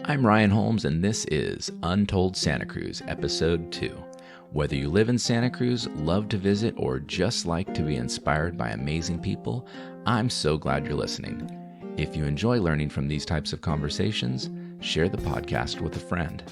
I'm Ryan Holmes, and this is Untold Santa Cruz, Episode 2. Whether you live in Santa Cruz, love to visit, or just like to be inspired by amazing people, I'm so glad you're listening. If you enjoy learning from these types of conversations, share the podcast with a friend.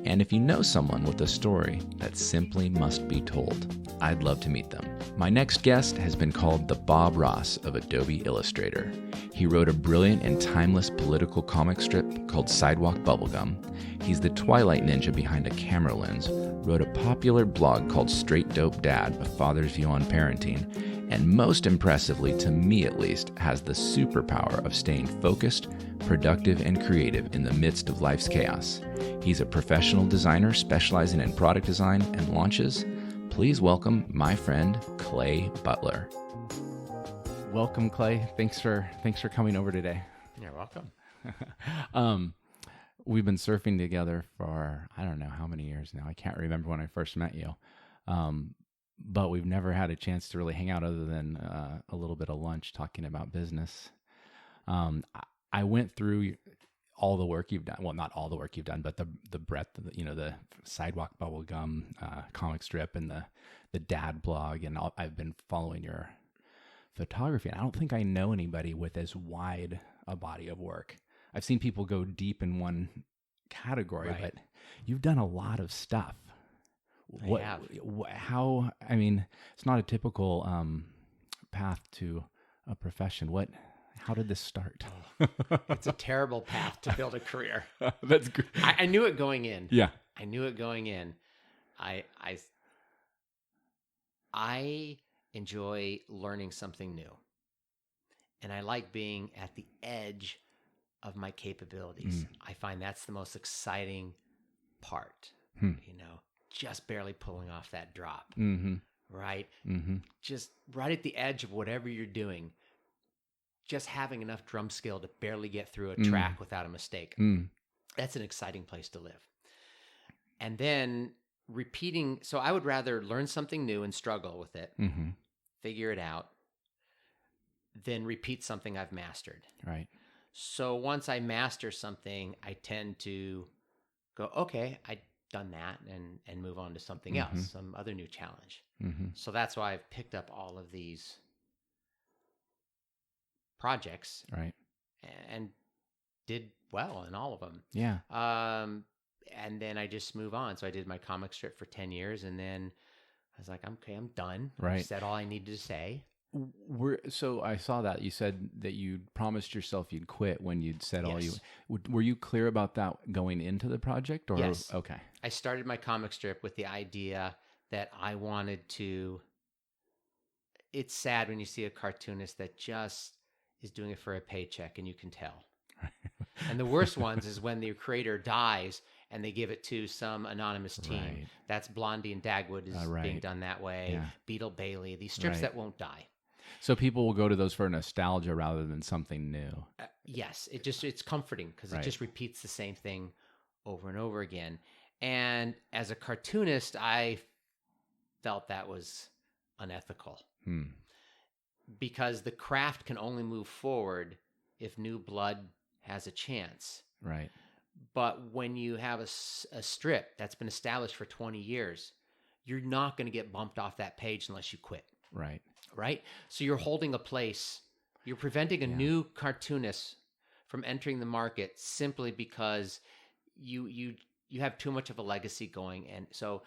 And if you know someone with a story that simply must be told, I'd love to meet them. My next guest has been called the Bob Ross of Adobe Illustrator. He wrote a brilliant and timeless political comic strip called Sidewalk Bubblegum. He's the Twilight Ninja behind a camera lens, wrote a popular blog called Straight Dope Dad, A Father's View on Parenting, and most impressively, to me at least, has the superpower of staying focused, productive, and creative in the midst of life's chaos. He's a professional designer specializing in product design and launches. Please welcome my friend, Clay Butler. Welcome, Clay. Thanks for coming over today. You're welcome. We've been surfing together for, I don't know how many years now. I can't remember when I first met you. But we've never had a chance to really hang out other than a little bit of lunch talking about business. I went through all the work you've done. Well, not all the work you've done, but the breadth of the Sidewalk Bubblegum comic strip and the dad blog, and I've been following your photography. And I don't think I know anybody with as wide a body of work. I've seen people go deep in one category, Right. but you've done a lot of stuff. How? I mean, it's not a typical path to a profession. How did this start? It's a terrible path to build a career. That's good. I knew it going in. Yeah. I knew it going in. I enjoy learning something new. And I like being at the edge of my capabilities. I find that's the most exciting part. Just barely pulling off that drop. Mm-hmm. Right? Mm-hmm. Just right at the edge of whatever you're doing. Just having enough drum skill to barely get through a track without a mistake. That's an exciting place to live. And then repeating, so I would rather learn something new and struggle with it, figure it out, than repeat something I've mastered. Right. So once I master something, I tend to go, okay, I've done that, and move on to something else, some other new challenge. So that's why I've picked up all of these projects, right, and did well in all of them. Yeah. And then I just move on. So I did my comic strip for 10 years, and then I was like, okay, I'm done. Right. I said all I needed to say. So I saw that you said that you promised yourself you'd quit when you'd said all you. Yes. Were you clear about that going into the project, or Yes. Okay? I started my comic strip with the idea that I wanted to. It's sad when you see a cartoonist that just is doing it for a paycheck, and you can tell. And the worst ones is when the creator dies and they give it to some anonymous team. Right. That's Blondie and Dagwood is Right. being done that way. Yeah. Beetle Bailey, these strips Right. that won't die. So people will go to those for nostalgia rather than something new. Yes, it's comforting because Right. it just repeats the same thing over and over again. And as a cartoonist, I felt that was unethical. Because the craft can only move forward if new blood has a chance. Right. But when you have a strip that's been established for 20 years, you're not going to get bumped off that page unless you quit. Right. Right? So you're holding a place. You're preventing a new cartoonist from entering the market simply because you have too much of a legacy going. And so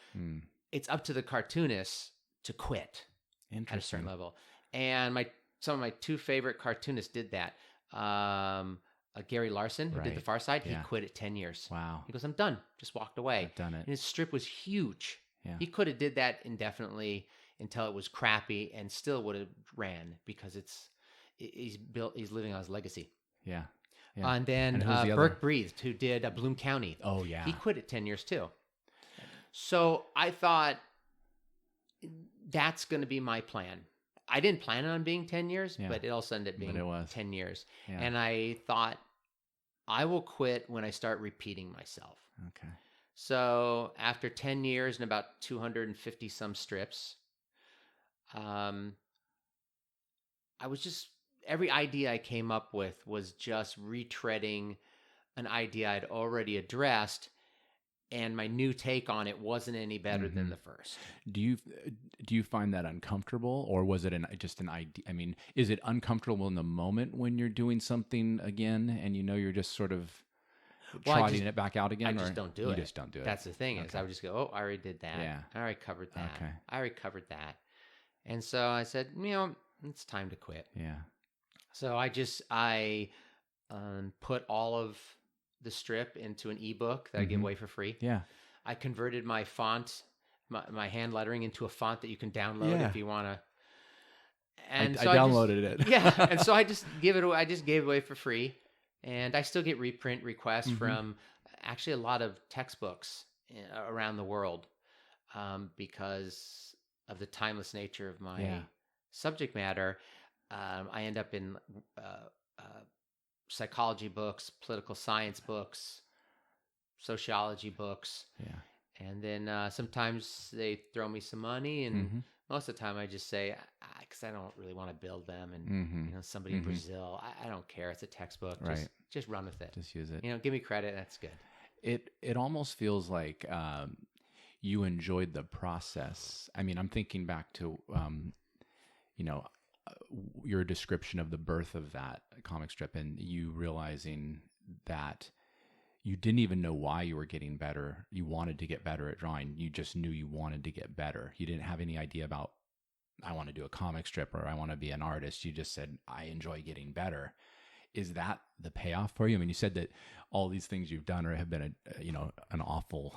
it's up to the cartoonist to quit at a certain level. And some of my two favorite cartoonists did that. Gary Larson, who did The Far Side, he quit at 10 years. Wow. He goes, I'm done. Just walked away. I've done it. And his strip was huge. Yeah. He could have did that indefinitely until it was crappy and still would have ran because he's living on his legacy. Yeah. And then Burke Breathed, who did Bloom County. Oh, yeah. He quit at 10 years too. So I thought that's going to be my plan. I didn't plan on being 10 years, but it also ended up being 10 years. Yeah. And I thought, I will quit when I start repeating myself. Okay. So after 10 years and about 250 some strips, I was just, every idea I came up with was just retreading an idea I'd already addressed, and my new take on it wasn't any better than the first. Do you find that uncomfortable, or was it just an idea? I mean, is it uncomfortable in the moment when you're doing something again and you're just sort of trotting it back out again? I just don't do it. You just don't do it. That's the thing is I would just go, oh, I already did that. Yeah. I already covered that. Okay. I already covered that. And so I said, it's time to quit. Yeah. So I put all of the strip into an ebook that I give away for free. Yeah. I converted my font, my hand lettering into a font that you can download if you want to. And I downloaded it. Yeah. And so I just give it away. I just gave it away for free. And I still get reprint requests from actually a lot of textbooks around the world because of the timeless nature of my subject matter. I end up in psychology books, political science books, sociology books. Yeah. And then sometimes they throw me some money, and most of the time I just say, because I don't really want to build them, and somebody in Brazil, I don't care. It's a textbook. Just run with it. Just use it. Give me credit. That's good. It almost feels like you enjoyed the process. I mean, I'm thinking back to your description of the birth of that comic strip, and you realizing that you didn't even know why you were getting better. You wanted to get better at drawing. You just knew you wanted to get better. You didn't have any idea about, I want to do a comic strip or I want to be an artist. You just said, I enjoy getting better. Is that the payoff for you? I mean, you said that all these things you've done have been an awful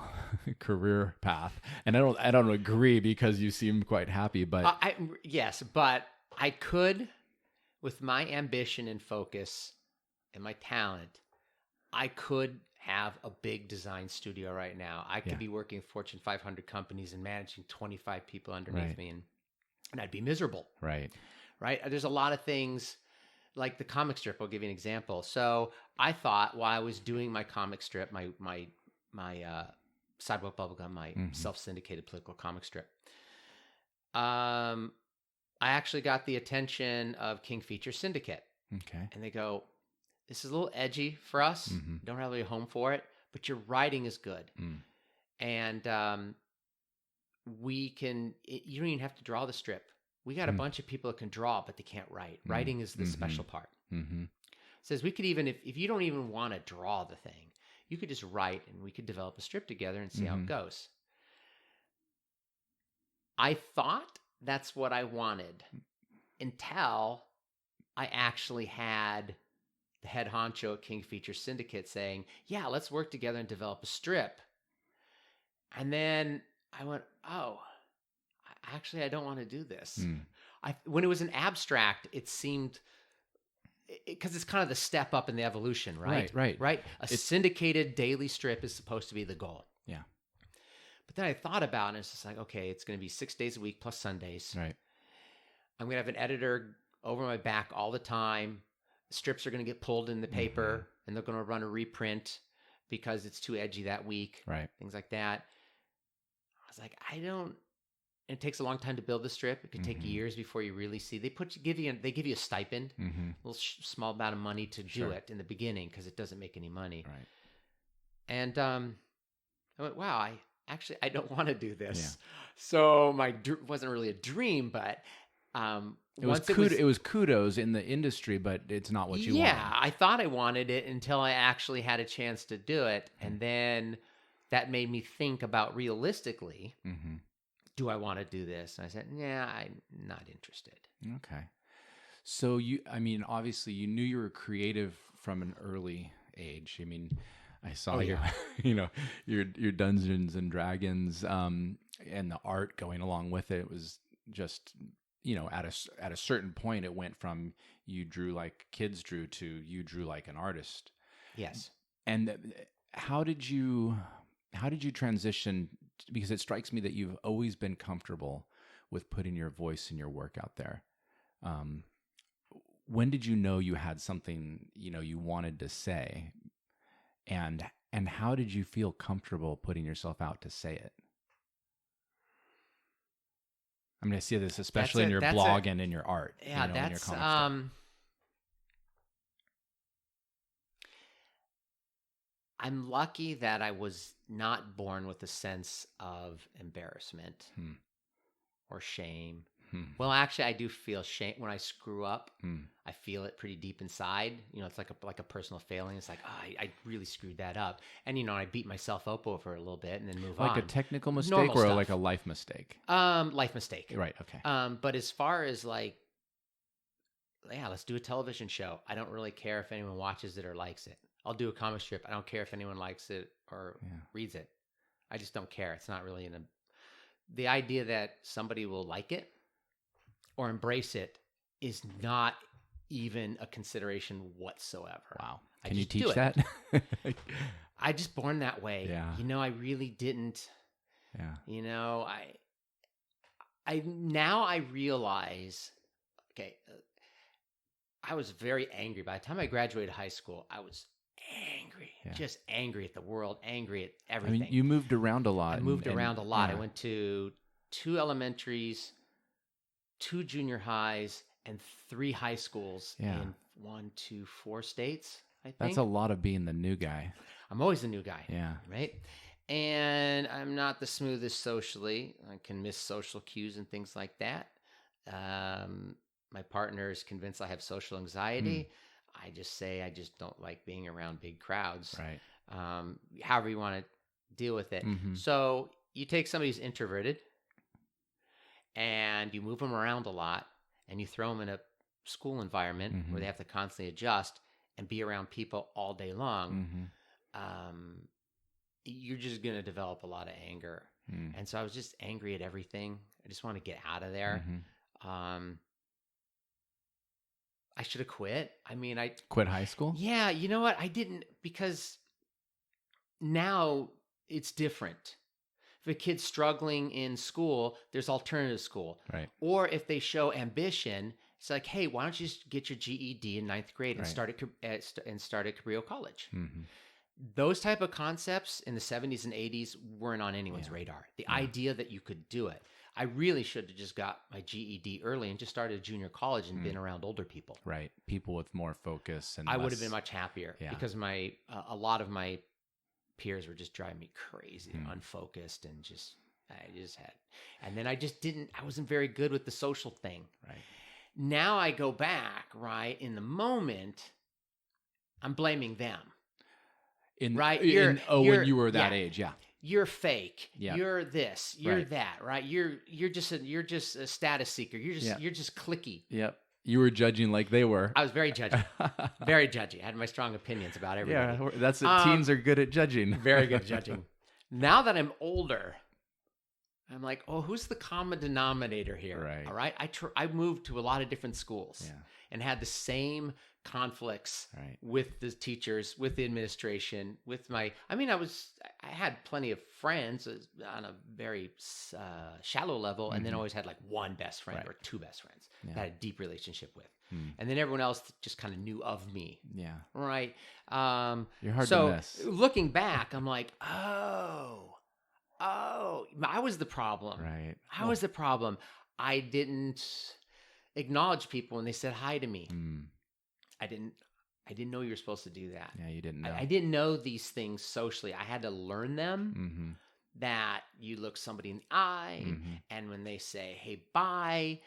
career path, and I don't agree because you seem quite happy. But yes, but I could, with my ambition and focus and my talent, I could have a big design studio right now. I could be working Fortune 500 companies and managing 25 people underneath me, and I'd be miserable. Right. There's a lot of things. Like the comic strip, I'll give you an example. So I thought while I was doing my comic strip, my Sidewalk Bubblegum, my self-syndicated political comic strip, I actually got the attention of King Feature Syndicate. Okay. And they go, this is a little edgy for us. Don't have a home for it, but your writing is good. And you don't even have to draw the strip. We got a bunch of people that can draw, but they can't write. Writing is the special part. Says we could even, if you don't even want to draw the thing, you could just write and we could develop a strip together and see how it goes. I thought that's what I wanted until I actually had the head honcho at King Feature Syndicate saying, yeah, let's work together and develop a strip. And then I went, oh, actually, I don't want to do this. When it was an abstract, it seemed, because it's kind of the step up in the evolution, right? Right. A syndicated daily strip is supposed to be the goal. Yeah. But then I thought about it, and it's just like, okay, it's going to be 6 days a week plus Sundays. Right. I'm going to have an editor over my back all the time. The strips are going to get pulled in the paper, and they're going to run a reprint because it's too edgy that week. Right. Things like that. I was like, it takes a long time to build the strip. It could take years before you really see. They give you a stipend, a little small amount of money to do it in the beginning because it doesn't make any money. Right. And I went, wow, I don't want to do this. Yeah. So wasn't really a dream, but it was kudos in the industry, but it's not what you want. Yeah, I thought I wanted it until I actually had a chance to do it, and then that made me think about realistically. Do I want to do this? And I said, yeah, I'm not interested. Okay. So obviously you knew you were creative from an early age. I mean, I saw your Dungeons and Dragons, and the art going along with it was just, at a certain point, it went from you drew like kids drew to you drew like an artist. Yes. And how did you transition? Because it strikes me that you've always been comfortable with putting your voice and your work out there. When did you know you had something, you wanted to say? And how did you feel comfortable putting yourself out to say it? I mean, I see this especially in your blog and in your art. Yeah, in your comic I'm lucky that I was not born with a sense of embarrassment or shame. Well, actually, I do feel shame when I screw up. I feel it pretty deep inside. It's like a personal failing. It's like, I really screwed that up. And, I beat myself up over it a little bit and then move on. Like a technical mistake Normal or stuff. like a life mistake? Life mistake. Right, okay. But as far as like, yeah, let's do a television show. I don't really care if anyone watches it or likes it. I'll do a comic strip. I don't care if anyone likes it or reads it. I just don't care. It's not really the idea that somebody will like it or embrace it is not even a consideration whatsoever. Wow. Can you teach that? I just born that way. Yeah. I really didn't. Yeah. I now I realize, okay, I was very angry. By the time I graduated high school, I was angry, just angry at the world, angry at everything. I mean, you moved around a lot. I moved around a lot. Yeah. I went to 2 elementaries, 2 junior highs, and 3 high schools in 4 states, I think. That's a lot of being the new guy. I'm always the new guy. Yeah. Right? And I'm not the smoothest socially. I can miss social cues and things like that. My partner is convinced I have social anxiety. I just say I just don't like being around big crowds. Right. However you want to deal with it. So you take somebody who's introverted and you move them around a lot and you throw them in a school environment where they have to constantly adjust and be around people all day long. You're just going to develop a lot of anger. And so I was just angry at everything. I just want to get out of there. I should have quit. I mean, I quit high school? Yeah, you know what? I didn't, because now it's different. If a kid's struggling in school, there's alternative school. Right. Or if they show ambition, it's like, hey, why don't you just get your GED in 9th grade and start at Cabrillo College? Those type of concepts in the 70s and 80s weren't on anyone's radar. The idea that you could do it. I really should have just got my GED early and just started a junior college and been around older people. Right. People with more focus. And I would have been much happier because a lot of my peers were just driving me crazy, unfocused, and and then I wasn't very good with the social thing. Right. Now I go back, right, in the moment, I'm blaming them. When you were that age, you're fake. Yeah. You're this. You're that. Right. You're just a status seeker. You're just cliquey. Yep. You were judging like they were. I was very judgy. Very judgy. I had my strong opinions about everybody. Yeah, that's it. Teens are good at judging. Very good at judging. Now that I'm older, I'm like, oh, who's the common denominator here? Right. All right. I moved to a lot of different schools and had the same conflicts with the teachers, with the administration, I had plenty of friends on a very shallow level, and then always had like one best friend or 2 best friends that I had a deep relationship with. And then everyone else just kind of knew of me. Yeah. Right. You're hard to miss. So looking back, I'm like, oh, I was the problem. Right. I was the problem. I didn't acknowledge people when they said hi to me. I didn't know you were supposed to do that. Yeah, you didn't know. I didn't know these things socially. I had to learn them, that you look somebody in the eye, and when they say, hey, bye,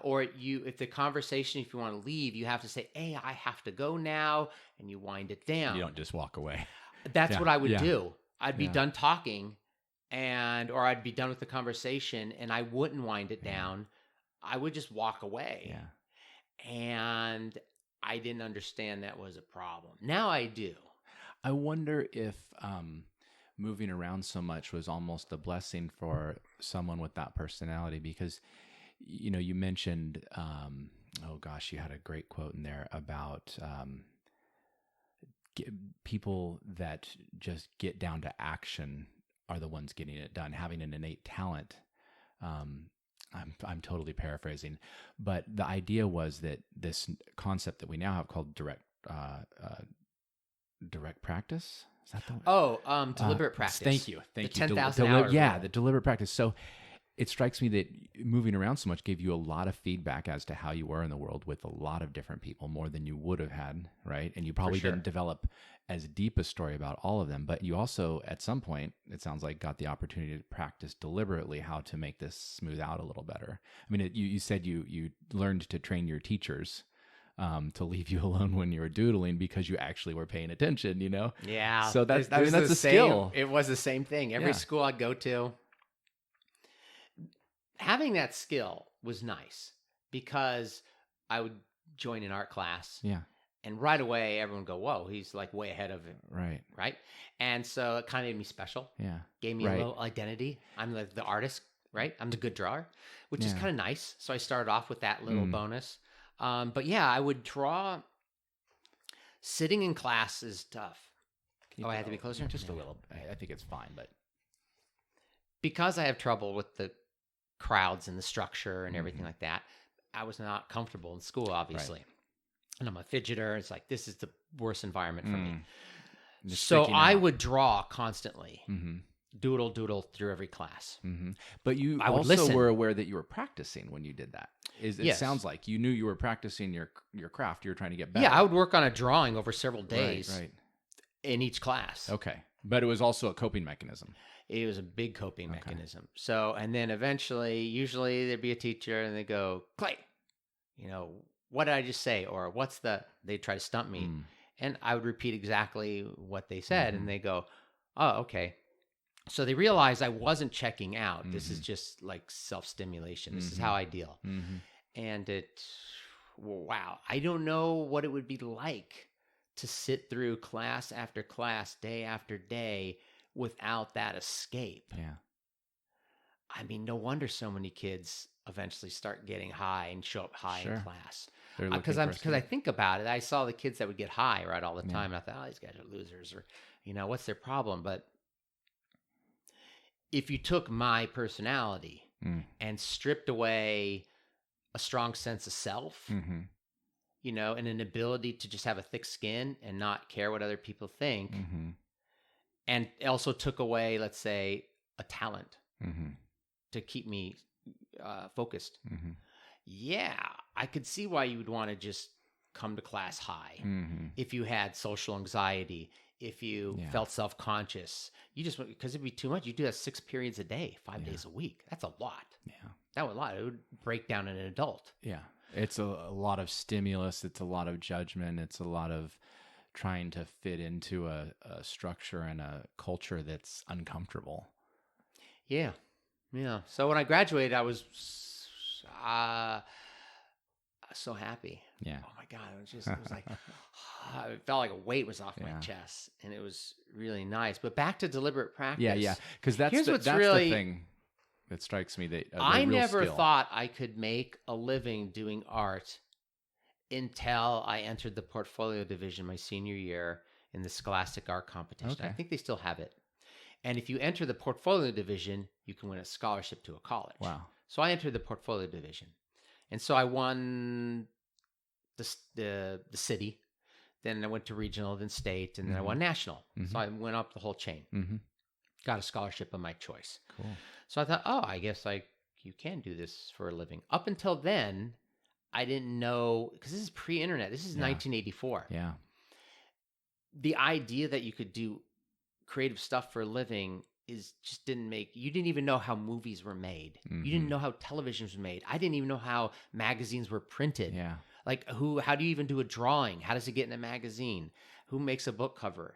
or if the conversation, if you want to leave, you have to say, hey, I have to go now, and you wind it down. You don't just walk away. That's what I would do. I'd be done talking, or I'd be done with the conversation, and I wouldn't wind it down. I would just walk away. Yeah. And I didn't understand that was a problem. Now I do. I wonder if moving around so much was almost a blessing for someone with that personality, because, you mentioned, you had a great quote in there about people that just get down to action are the ones getting it done, having an innate talent. I'm totally paraphrasing, but the idea was that this concept that we now have called direct practice. Is that the one? Deliberate practice. Thank you. The 10,000 hours. Yeah, the deliberate practice. So it strikes me that moving around so much gave you a lot of feedback as to how you were in the world with a lot of different people, more than you would have had, right? And you probably didn't develop as deep a story about all of them, but you also, at some point, it sounds like, got the opportunity to practice deliberately how to make this smooth out a little better. I mean, you said you learned to train your teachers to leave you alone when you were doodling because you actually were paying attention, Yeah. So that's a skill. It was the same thing. Every school I'd go to, having that skill was nice because I would join an art class. Yeah. And right away, everyone would go, whoa, he's like way ahead of it. Right. Right. And so it kind of made me special. Yeah. Gave me a little identity. I'm the artist, right? I'm the good drawer, which is kind of nice. So I started off with that little bonus. But yeah, I would draw. Sitting in class is tough. I have to be closer? Just a little. I think it's fine, but because I have trouble with the crowds and the structure and everything like that, I was not comfortable in school, obviously. Right. And I'm a fidgeter. It's like, this is the worst environment for me. So I would draw constantly. Doodle through every class. But you also were aware that you were practicing when you did that. It sounds like you knew you were practicing your craft. You were trying to get better. Yeah, I would work on a drawing over several days in each class. Okay. But it was also a coping mechanism. It was a big coping mechanism. So, and then eventually, usually there'd be a teacher and they go, Clay, what did I just say? Or they'd try to stump me. And I would repeat exactly what they said. And they go, oh, okay. So they realized I wasn't checking out. This is just like self-stimulation. This is how I deal. And wow, I don't know what it would be like to sit through class after class, day after day, without that escape. Yeah. I mean, no wonder so many kids eventually start getting high and show up high in class. Because I think about it, I saw the kids that would get high all the time. And I thought, oh, these guys are losers, or what's their problem? But if you took my personality and stripped away a strong sense of self, and an ability to just have a thick skin and not care what other people think, and also took away, let's say, a talent to keep me focused. Yeah, I could see why you would want to just come to class high. If you had social anxiety, if you felt self-conscious, because it'd be too much. You do that 6 periods a day, 5 days a week. That's a lot. Yeah. That would a lot. It would break down an adult. Yeah. It's a lot of stimulus. It's a lot of judgment. It's a lot of trying to fit into a structure and a culture that's uncomfortable. Yeah. Yeah. So when I graduated, I was so happy. Yeah. Oh my God. It was like, it felt like a weight was off my chest, and it was really nice. But back to deliberate practice. Yeah. Because that's the thing that strikes me. That I never thought I could make a living doing art until I entered the portfolio division my senior year in the Scholastic Art Competition. Okay. I think they still have it. And if you enter the portfolio division, you can win a scholarship to a college. Wow. So I entered the portfolio division. And so I won the city. Then I went to regional, then state, and then I won national. So I went up the whole chain. Got a scholarship of my choice. Cool. So I thought, I guess you can do this for a living. Up until then, I didn't know, because this is pre-internet. This is 1984. Yeah. The idea that you could do creative stuff for a living just didn't make, you didn't even know how movies were made. You didn't know how television was made. I didn't even know how magazines were printed. Yeah. Like how do you even do a drawing? How does it get in a magazine? Who makes a book cover?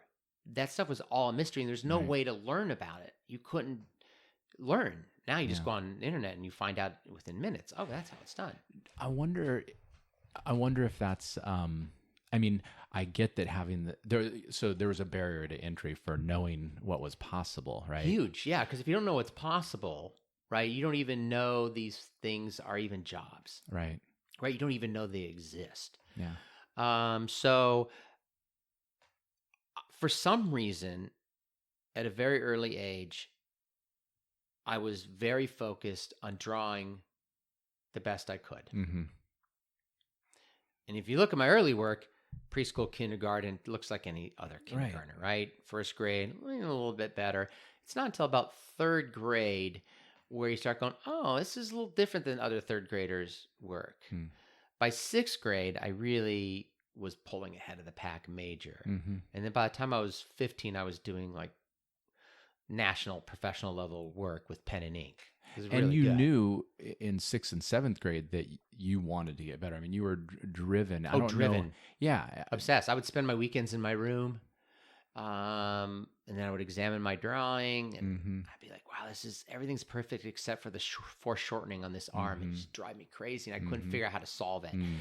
That stuff was all a mystery, and there's no way to learn about it. You couldn't learn. Now you just go on the internet and you find out within minutes. Oh, that's how it's done. I wonder if that's, I mean, I get that having there was a barrier to entry for knowing what was possible, right? Huge. Yeah. Because if you don't know what's possible, right, you don't even know these things are even jobs. Right. Right. You don't even know they exist. Yeah. So for some reason, at a very early age, I was very focused on drawing the best I could. And if you look at my early work, preschool, kindergarten, looks like any other kindergartner, right? First grade, a little bit better. It's not until about third grade where you start going, oh, this is a little different than other third graders' work. By sixth grade, I really was pulling ahead of the pack major. Mm-hmm. And then by the time I was 15, I was doing like national professional level work with pen and ink. It was And really you good. knew in 6th and 7th grade that you wanted to get better. I mean, you were driven. I don't driven. know. Yeah. Obsessed. I would spend my weekends in my room. And then I would examine my drawing and Mm-hmm. I'd be like, wow, everything's perfect except for the foreshortening on this arm. It just drive me crazy. And I couldn't figure out how to solve it. Mm-hmm.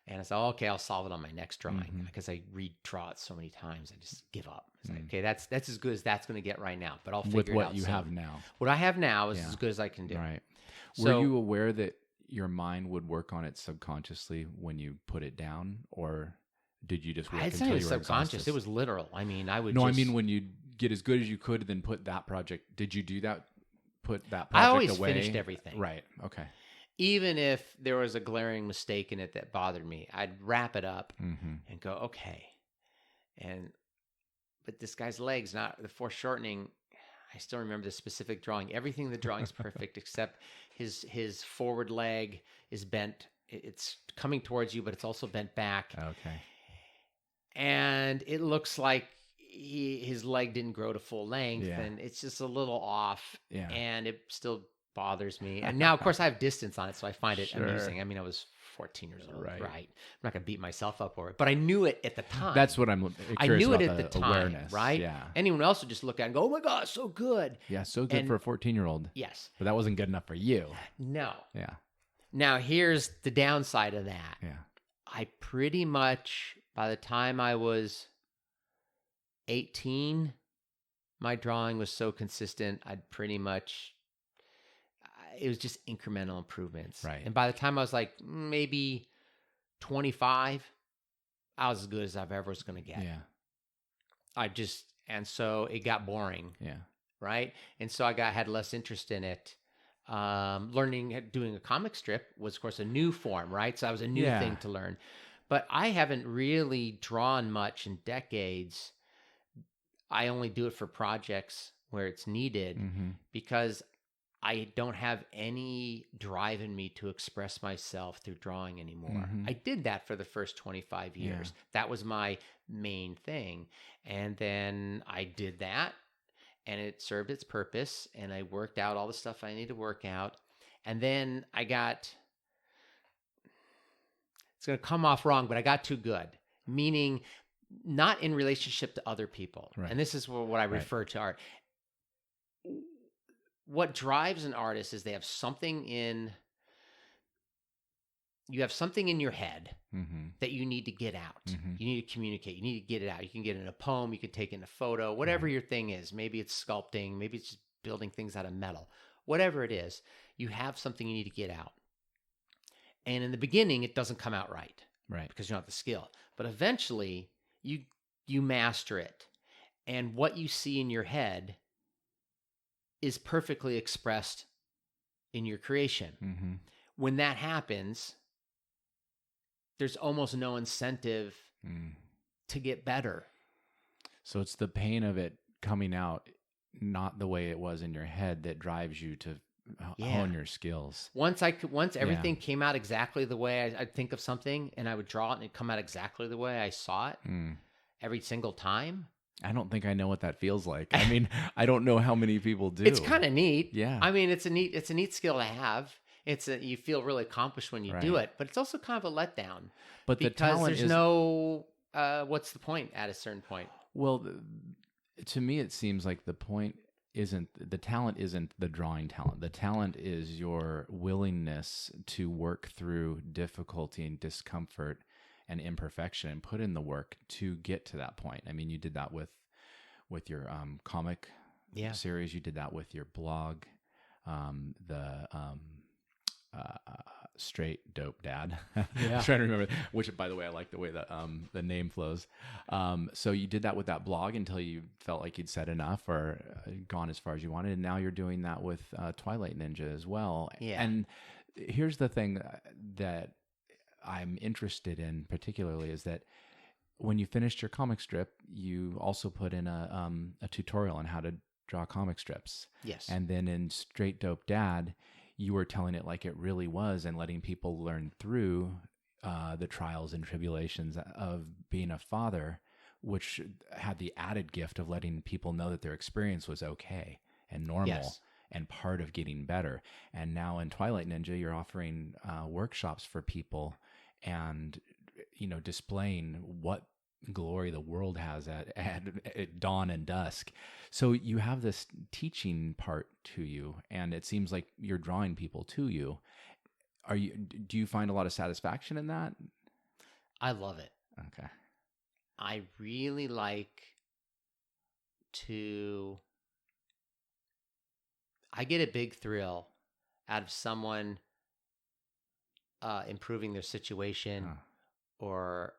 And I said, okay, I'll solve it on my next drawing because I redraw it so many times. I just give up. It's like, okay, that's as good as that's going to get right now, but I'll figure With it out. what you have now. What I have now is as good as I can do. Right. So, were you aware that your mind would work on it subconsciously when you put it down, or did you just work it's until not you even were subconscious. exhausted? It was literal. I mean, I would I mean, when you get as good as you could, then put that project, did you do that? Put that project away? I always finished everything. Right. Okay. Even if there was a glaring mistake in it that bothered me, I'd wrap it up and go, okay. But this guy's legs, not the foreshortening. I still remember the specific drawing. Everything in the drawing's perfect except his forward leg is bent. It's coming towards you, but it's also bent back. Okay. And it looks like his leg didn't grow to full length, and it's just a little off. Yeah. And it still bothers me. And now, of course, I have distance on it, so I find it amusing. I mean, I was 14 years old, right? I'm not going to beat myself up for it, but I knew it at the time. That's what I'm curious I knew about, it at the time, awareness. right? Yeah. Anyone else would just look at it and go, oh my God, so good. Yeah, so good for a 14-year-old. Yes. But that wasn't good enough for you. No. Yeah. Now, here's the downside of that. Yeah. I pretty much, by the time I was 18, my drawing was so consistent, I'd pretty much, it was just incremental improvements. Right. And by the time I was like maybe 25, I was as good as I've ever was going to get. Yeah. And so it got boring. Yeah. Right. And so had less interest in it. Doing a comic strip was, of course, a new form, right? So that was a new thing to learn. But I haven't really drawn much in decades. I only do it for projects where it's needed because I don't have any drive in me to express myself through drawing anymore. I did that for the first 25 years. That was my main thing. And then I did that and it served its purpose and I worked out all the stuff I needed to work out. And then it's going to come off wrong, but I got too good, meaning not in relationship to other people. Right. And this is what I refer to art. What drives an artist is you have something in your head that you need to get out. You need to communicate. You need to get it out. You can get it in a poem. You can take it in a photo, whatever your thing is. Maybe it's sculpting. Maybe it's just building things out of metal. Whatever it is, you have something you need to get out. And in the beginning, it doesn't come out right. Right. Because you don't have the skill. But eventually, you master it. And what you see in your head is perfectly expressed in your creation. When that happens, there's almost no incentive to get better. So it's the pain of it coming out, not the way it was in your head, that drives you to hone your skills. Once everything came out exactly the way I'd think of something and I would draw it and it'd come out exactly the way I saw it every single time. I don't think I know what that feels like. I mean, I don't know how many people do. It's kind of neat. Yeah. I mean, it's a neat skill to have. You feel really accomplished when you do it, but it's also kind of a letdown. But because there's no what's the point at a certain point? Well, to me, it seems like the talent isn't the drawing talent. The talent is your willingness to work through difficulty and discomfort and imperfection and put in the work to get to that point. I mean, you did that with your comic series. You did that with your blog, Straight Dope Dad. I'm trying to remember, which, by the way, I like the way that the name flows. So you did that with that blog until you felt like you'd said enough or gone as far as you wanted. And now you're doing that with Twilight Ninja as well. Yeah. And here's the thing that I'm interested in particularly is that when you finished your comic strip, you also put in a tutorial on how to draw comic strips. Yes. And then in Straight Dope Dad, you were telling it like it really was and letting people learn through the trials and tribulations of being a father, which had the added gift of letting people know that their experience was okay and normal. Yes. And part of getting better. And now in Twilight Ninja, you're offering workshops for people and, displaying what glory the world has at dawn and dusk. So you have this teaching part to you, and it seems like you're drawing people to you. Do you find a lot of satisfaction in that? I love it. Okay. I really like to... I get a big thrill out of someone improving their situation or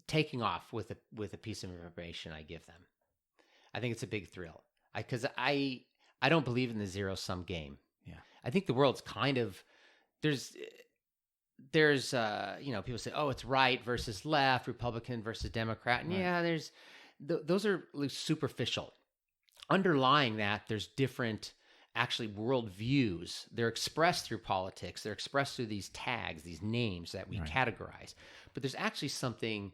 taking off with a piece of information I give them. I think it's a big thrill. Because I don't believe in the zero-sum game. Yeah. I think the world's kind of... There's people say, oh, it's right versus left, Republican versus Democrat. And yeah, there's... those are superficial. Underlying that, there's different, actually, worldviews. They're expressed through politics. They're expressed through these tags, these names that we categorize. But there's actually something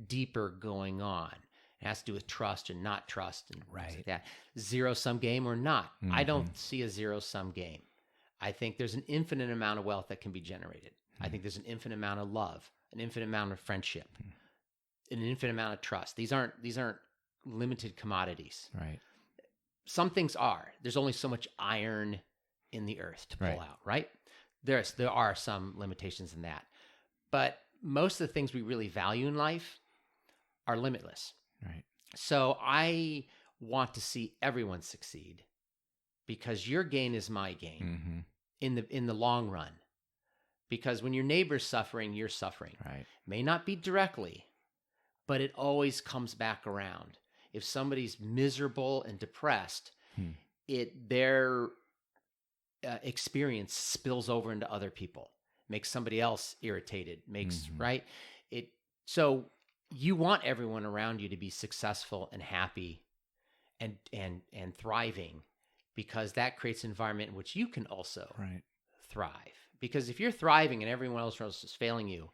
deeper going on. It has to do with trust and not trust and things like that. Zero-sum game or not. Mm-hmm. I don't see a zero-sum game. I think there's an infinite amount of wealth that can be generated. Mm-hmm. I think there's an infinite amount of love, an infinite amount of friendship. Mm-hmm. An infinite amount of trust. These aren't limited commodities. Right. Some things are. There's only so much iron in the earth to pull out, right? There are some limitations in that. But most of the things we really value in life are limitless. Right. So I want to see everyone succeed because your gain is my gain in the long run. Because when your neighbor's suffering, you're suffering. Right. May not be directly, but it always comes back around. If somebody's miserable and depressed, their experience spills over into other people, makes somebody else irritated, right? So you want everyone around you to be successful and happy and thriving, because that creates an environment in which you can also thrive. Because if you're thriving and everyone else is failing you,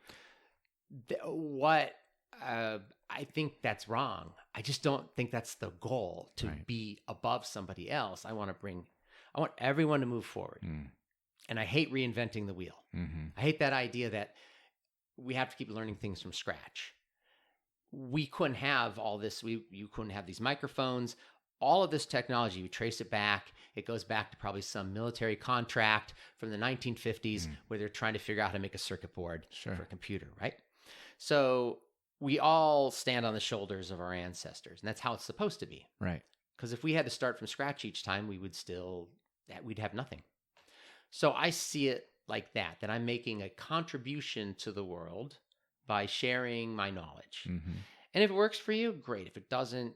I think that's wrong. I just don't think that's the goal, to be above somebody else. I want everyone to move forward. And I hate reinventing the wheel. I hate that idea that we have to keep learning things from scratch. We couldn't have all this. You couldn't have these microphones. All of this technology, you trace it back. It goes back to probably some military contract from the 1950s where they're trying to figure out how to make a circuit board for a computer, right? So we all stand on the shoulders of our ancestors, and that's how it's supposed to be. Right. Because if we had to start from scratch each time, we'd have nothing. So I see it like that I'm making a contribution to the world by sharing my knowledge. And if it works for you, great. If it doesn't,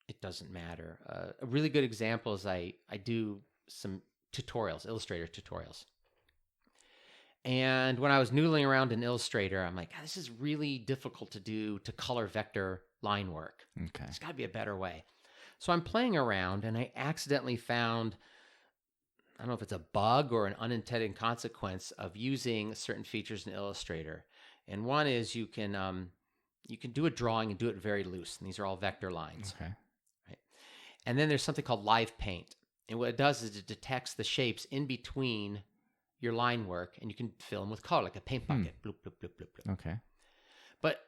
it doesn't matter. A really good example is I do some tutorials, Illustrator tutorials. And when I was noodling around in Illustrator, I'm like, this is really difficult to color vector line work. Okay. There's got to be a better way. So I'm playing around, and I accidentally found, I don't know if it's a bug or an unintended consequence of using certain features in Illustrator. And one is you can do a drawing and do it very loose. And these are all vector lines. Okay. Right. And then there's something called Live Paint. And what it does is it detects the shapes in between your line work, and you can fill them with color, like a paint bucket. Bloop, bloop, bloop, bloop, bloop. Okay. But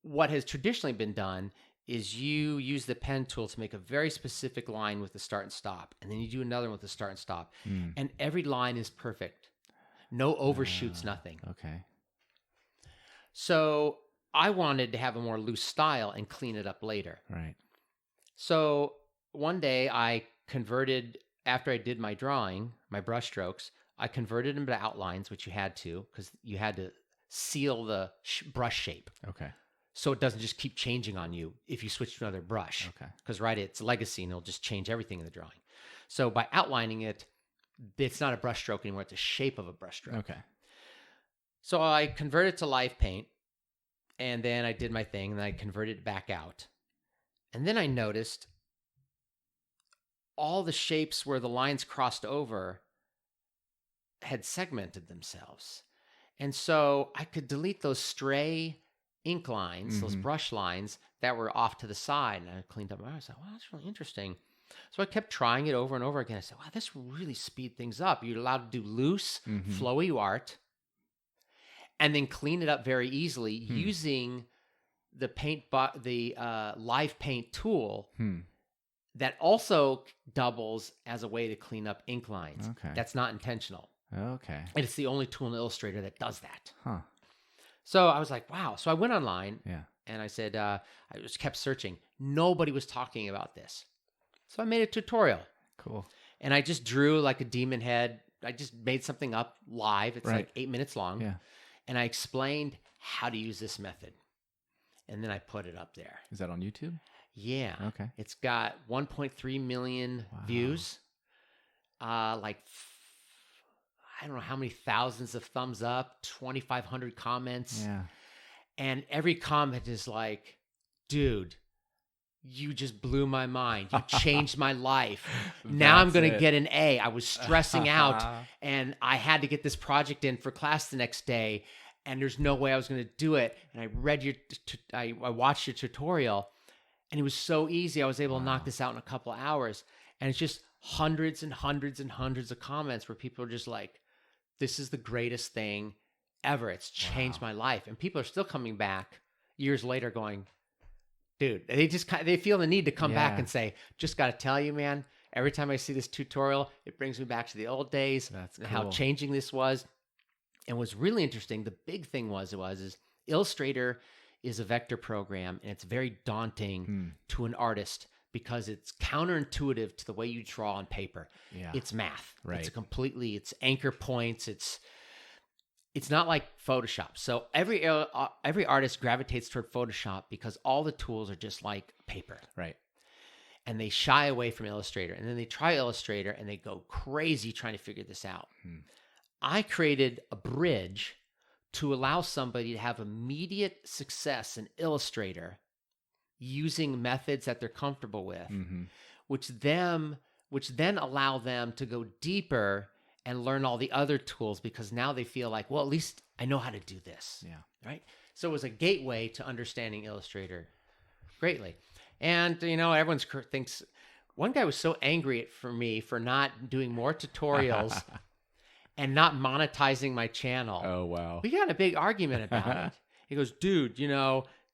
what has traditionally been done is you use the pen tool to make a very specific line with the start and stop, and then you do another one with the start and stop, and every line is perfect. No overshoots, nothing. Okay. So I wanted to have a more loose style and clean it up later. Right. So one day I converted, after I did my drawing, my brush strokes, I converted them to outlines, which you had to, because you had to seal the brush shape. Okay. So it doesn't just keep changing on you if you switch to another brush. Okay. Because, it's legacy, and it'll just change everything in the drawing. So by outlining it, it's not a brush stroke anymore. It's a shape of a brush stroke. Okay. So I converted to Live Paint, and then I did my thing, and then I converted it back out. And then I noticed all the shapes where the lines crossed over had segmented themselves. And so I could delete those stray ink lines, those brush lines that were off to the side. And I cleaned up. I was like, wow, that's really interesting. So I kept trying it over and over again. I said, wow, this really speed things up. You're allowed to do loose, flowy art and then clean it up very easily using the live paint tool that also doubles as a way to clean up ink lines. Okay. That's not intentional. Okay. And it's the only tool in Illustrator that does that. Huh. So I was like, wow. So I went online and I said, I just kept searching. Nobody was talking about this. So I made a tutorial. Cool. And I just drew like a demon head. I just made something up live. It's like 8 minutes long. Yeah. And I explained how to use this method. And then I put it up there. Is that on YouTube? Yeah. Okay. It's got 1.3 million views. I don't know how many thousands of thumbs up, 2,500 comments. Yeah. And every comment is like, dude, you just blew my mind. You changed my life. Now I'm going to get an A. I was stressing out and I had to get this project in for class the next day. And there's no way I was going to do it. And I watched your tutorial and it was so easy. I was able to knock this out in a couple of hours. And it's just hundreds and hundreds and hundreds of comments where people are just like, this is the greatest thing ever. It's changed my life. And people are still coming back years later going, dude, they feel the need to come back and say, just got to tell you, man, every time I see this tutorial, it brings me back to the old days and how changing this was. And what's really interesting, the big thing is Illustrator is a vector program and it's very daunting to an artist because it's counterintuitive to the way you draw on paper. Yeah. It's math. Right. It's anchor points. It's not like Photoshop. So every artist gravitates toward Photoshop because all the tools are just like paper. Right. And they shy away from Illustrator. And then they try Illustrator and they go crazy trying to figure this out. I created a bridge to allow somebody to have immediate success in Illustrator using methods that they're comfortable with, which then allow them to go deeper and learn all the other tools because now they feel like, well, at least I know how to do this. Yeah. Right. So it was a gateway to understanding Illustrator greatly. And, everyone thinks one guy was so angry for me for not doing more tutorials and not monetizing my channel. Oh, wow. We got a big argument about it. He goes, dude,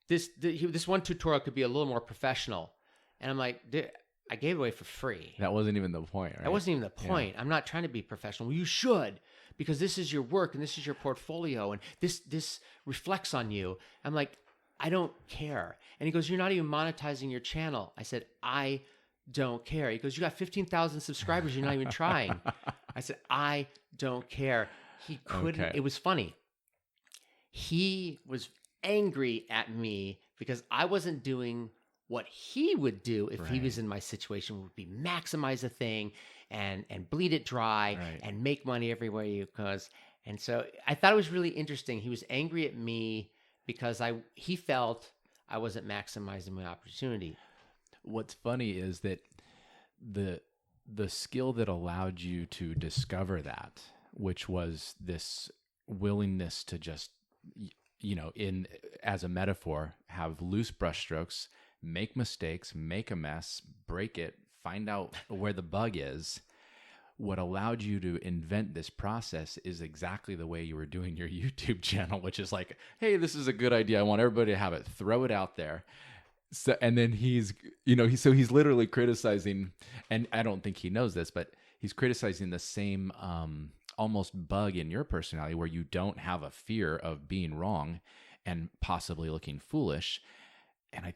this one tutorial could be a little more professional. And I'm like, dude, I gave it away for free. That wasn't even the point, right? That wasn't even the point. Yeah. I'm not trying to be professional. Well, you should, because this is your work and this is your portfolio and this reflects on you. I'm like, I don't care. And he goes, you're not even monetizing your channel. I said, I don't care. He goes, you got 15,000 subscribers. You're not even trying. I said, I don't care. He couldn't. Okay. It was funny. He was angry at me because I wasn't doing what he would do if he was in my situation, would be maximize a thing and bleed it dry and make money everywhere you goes. And so I thought it was really interesting. He was angry at me because he felt I wasn't maximizing my opportunity. What's funny is that the skill that allowed you to discover that, which was this willingness to just, as a metaphor, have loose brushstrokes, make mistakes, make a mess, break it, find out where the bug is. What allowed you to invent this process is exactly the way you were doing your YouTube channel, which is like, hey, this is a good idea. I want everybody to have it. Throw it out there. So, and then he's literally criticizing, and I don't think he knows this, but he's criticizing the same almost bug in your personality where you don't have a fear of being wrong and possibly looking foolish. And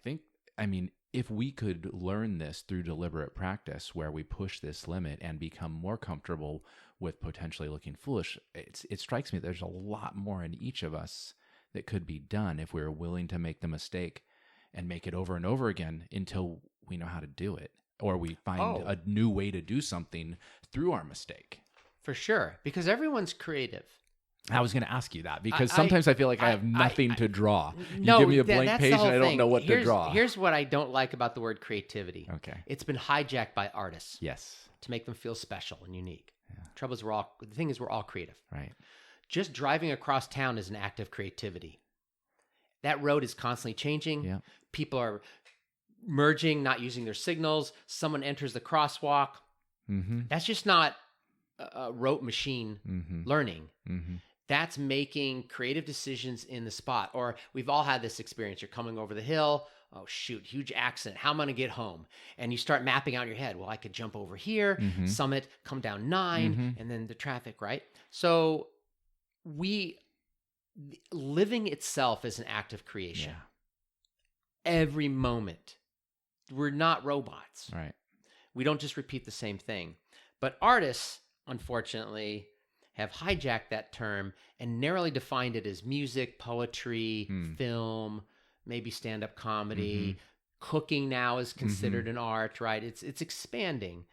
if we could learn this through deliberate practice where we push this limit and become more comfortable with potentially looking foolish, it strikes me there's a lot more in each of us that could be done if we're willing to make the mistake and make it over and over again until we know how to do it, or we find a new way to do something through our mistake. For sure, because everyone's creative. I was going to ask you that because sometimes I feel like I have nothing to draw. You give me a blank page and I don't know what to draw. Here's what I don't like about the word creativity. Okay. It's been hijacked by artists. Yes. To make them feel special and unique. The thing is, we're all creative. Right. Just driving across town is an act of creativity. That road is constantly changing. Yeah. People are merging, not using their signals. Someone enters the crosswalk. Mm-hmm. That's just not a rote machine learning. Mm-hmm. That's making creative decisions in the spot. Or we've all had this experience. You're coming over the hill. Oh, shoot, huge accident. How am I going to get home? And you start mapping out in your head. Well, I could jump over here, summit, come down 9, and then the traffic, right? So living itself is an act of creation. Yeah. Every moment. We're not robots. Right. We don't just repeat the same thing. But artists, unfortunately, have hijacked that term and narrowly defined it as music, poetry, film, maybe stand-up comedy. Cooking now is considered an art, right? It's expanding.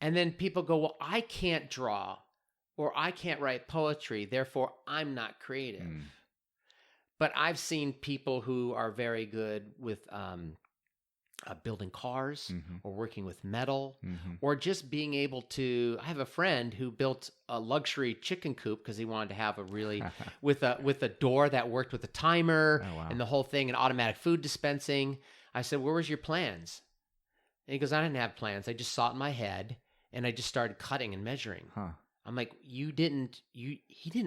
And then people go, well, I can't draw or I can't write poetry, therefore I'm not creative. But I've seen people who are very good with building cars or working with metal or just being able to. I have a friend who built a luxury chicken coop because he wanted to have a really with a door that worked with a timer and the whole thing and automatic food dispensing. I said, where was your plans? And he goes, I didn't have plans. I just saw it in my head and I just started cutting and measuring. I'm like, he didn't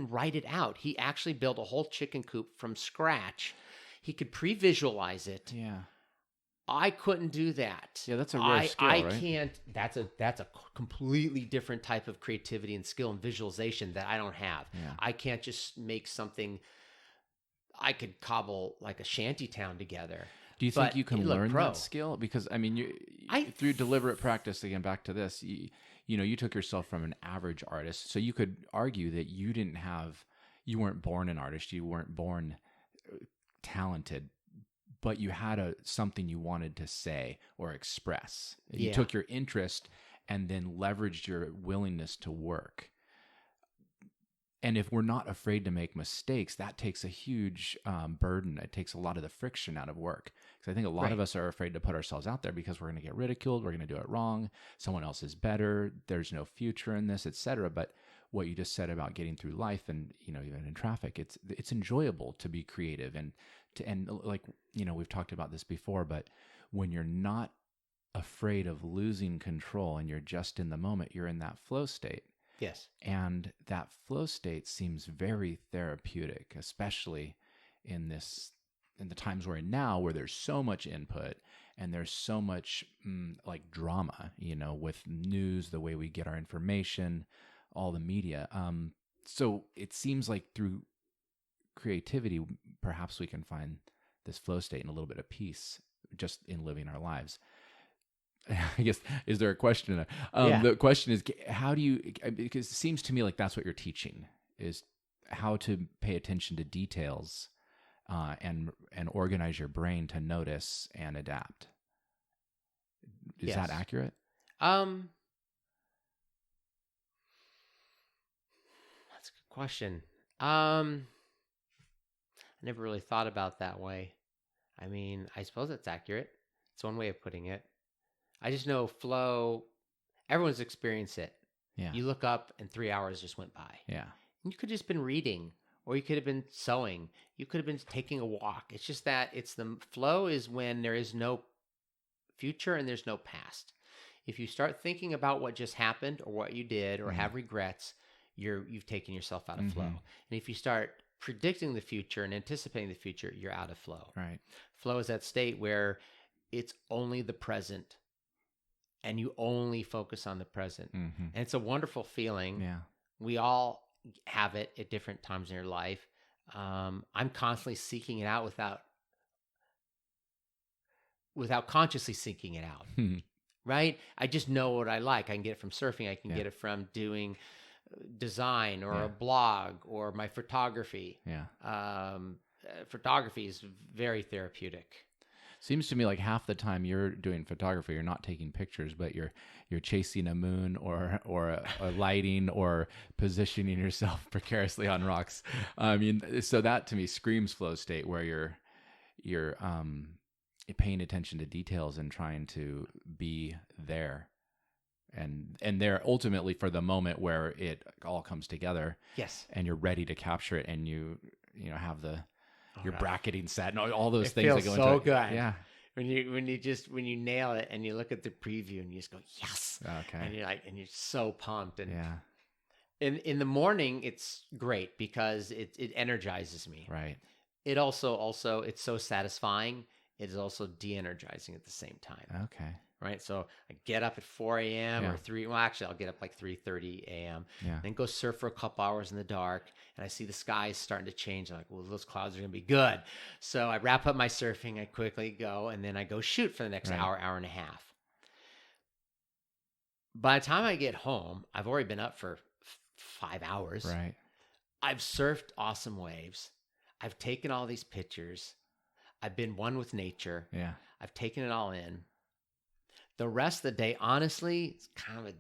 write it out. He actually built a whole chicken coop from scratch. He could pre-visualize it. Yeah. I couldn't do that. Yeah, that's a rare skill, right? I can't. That's a completely different type of creativity and skill and visualization that I don't have. Yeah. I can't just make something. I could cobble like a shanty town together. Do you think you can learn that skill? Because I mean, through deliberate practice, again, back to this, you took yourself from an average artist, so you could argue that you weren't born an artist, you weren't born talented, but you had something you wanted to say or express. You took your interest and then leveraged your willingness to work. And if we're not afraid to make mistakes, that takes a huge burden. It takes a lot of the friction out of work. Because I think a lot of us are afraid to put ourselves out there because we're going to get ridiculed. We're going to do it wrong. Someone else is better. There's no future in this, etc. But what you just said about getting through life and, even in traffic, it's enjoyable to be creative and like, we've talked about this before, but when you're not afraid of losing control and you're just in the moment, you're in that flow state. Yes. And that flow state seems very therapeutic, especially in the times we're in now where there's so much input and there's so much like drama, with news, the way we get our information, all the media. So it seems like through creativity, perhaps we can find this flow state and a little bit of peace just in living our lives. I guess, is there a question? The question is, how do you, because it seems to me like that's what you're teaching, is how to pay attention to details and organize your brain to notice and adapt. Is that accurate? That's a good question. I never really thought about it that way. I mean, I suppose that's accurate. It's one way of putting it. I just know flow, everyone's experienced it. Yeah. You look up and 3 hours just went by. Yeah. You could have just been reading, or you could have been sewing. You could have been taking a walk. It's just that the flow is when there is no future and there's no past. If you start thinking about what just happened or what you did or have regrets, you've taken yourself out of flow. And if you start predicting the future and anticipating the future, you're out of flow. Right. Flow is that state where it's only the present and you only focus on the present. And it's a wonderful feeling. Yeah. We all have it at different times in your life. I'm constantly seeking it out without consciously seeking it out. Right? I just know what I like. I can get it from surfing. I can get it from doing design or a blog or my photography. Yeah. Photography is very therapeutic. Seems to me like half the time you're doing photography, you're not taking pictures, but you're chasing a moon or a lighting or positioning yourself precariously on rocks. I mean, so that to me screams flow state, where you're paying attention to details and trying to be there and they're ultimately for the moment where it all comes together. Yes. And you're ready to capture it, and you have your God. bracketing set and all those It things feels that go so into it. good. Yeah. When you nail it and you look at the preview and you just go, yes. Okay. And you're so pumped. And Yeah. in the morning, it's great because it energizes me. Right. It also it's so satisfying. It is also de-energizing at the same time. Okay. Right. So I get up at 4 a.m. Yeah. or 3. Well, actually, I'll get up like 3:30 a.m. Yeah. Then go surf for a couple hours in the dark. And I see the skies starting to change. I'm like, well, those clouds are going to be good. So I wrap up my surfing. I quickly go. And then I go shoot for the next Right. hour and a half. By the time I get home, I've already been up for 5 hours. Right. I've surfed awesome waves. I've taken all these pictures. I've been one with nature. Yeah. I've taken it all in. The rest of the day, honestly, it's kind of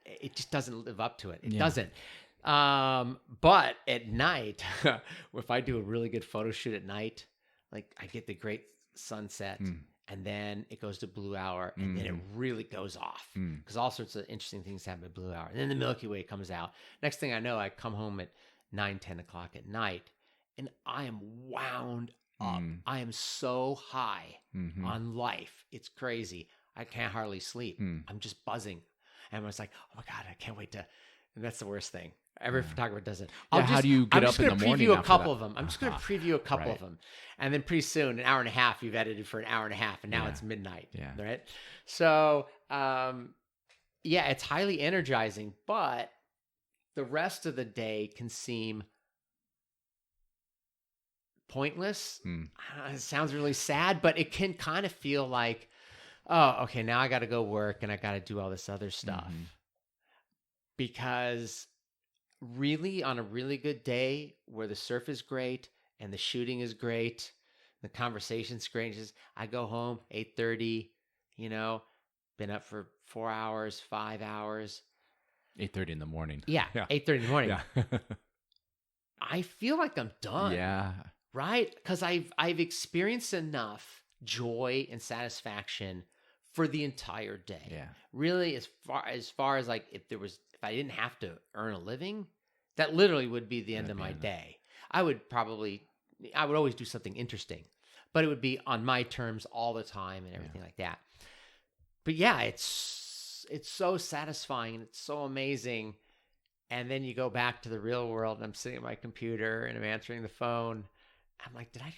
it just doesn't live up to it. It doesn't. But at night, if I do a really good photo shoot at night, like I get the great sunset and then it goes to blue hour and then it really goes off because all sorts of interesting things happen at blue hour. And then the Milky Way comes out. Next thing I know, I come home at 9, 10 o'clock at night and I am wound up. I am so high on life. It's crazy. I can't hardly sleep. I'm just buzzing. And I was like, oh my God, I can't wait to. And that's the worst thing. Every photographer does it. How do you get up in the morning? I'm just going to preview a couple of them. I'm just going to preview a couple of them. And then pretty soon, an hour and a half, you've edited for an hour and a half. And now it's midnight. Yeah. Right. So, it's highly energizing. But the rest of the day can seem pointless. It sounds really sad, but it can kind of feel like, oh, okay, now I got to go work and I got to do all this other stuff. Because really, on a really good day where the surf is great and the shooting is great, the conversation's great, just, I go home 8:30, been up for 4 hours, 5 hours. 8:30 in the morning. Yeah. 8:30 in the morning. Yeah. I feel like I'm done. Yeah. Right? Because I've experienced enough joy and satisfaction for the entire day. Yeah. Really, as far as like if I didn't have to earn a living, that literally would be the end of my day. I would always do something interesting, but it would be on my terms all the time and everything like that. But yeah, it's so satisfying and it's so amazing. And then you go back to the real world and I'm sitting at my computer and I'm answering the phone. I'm like, did that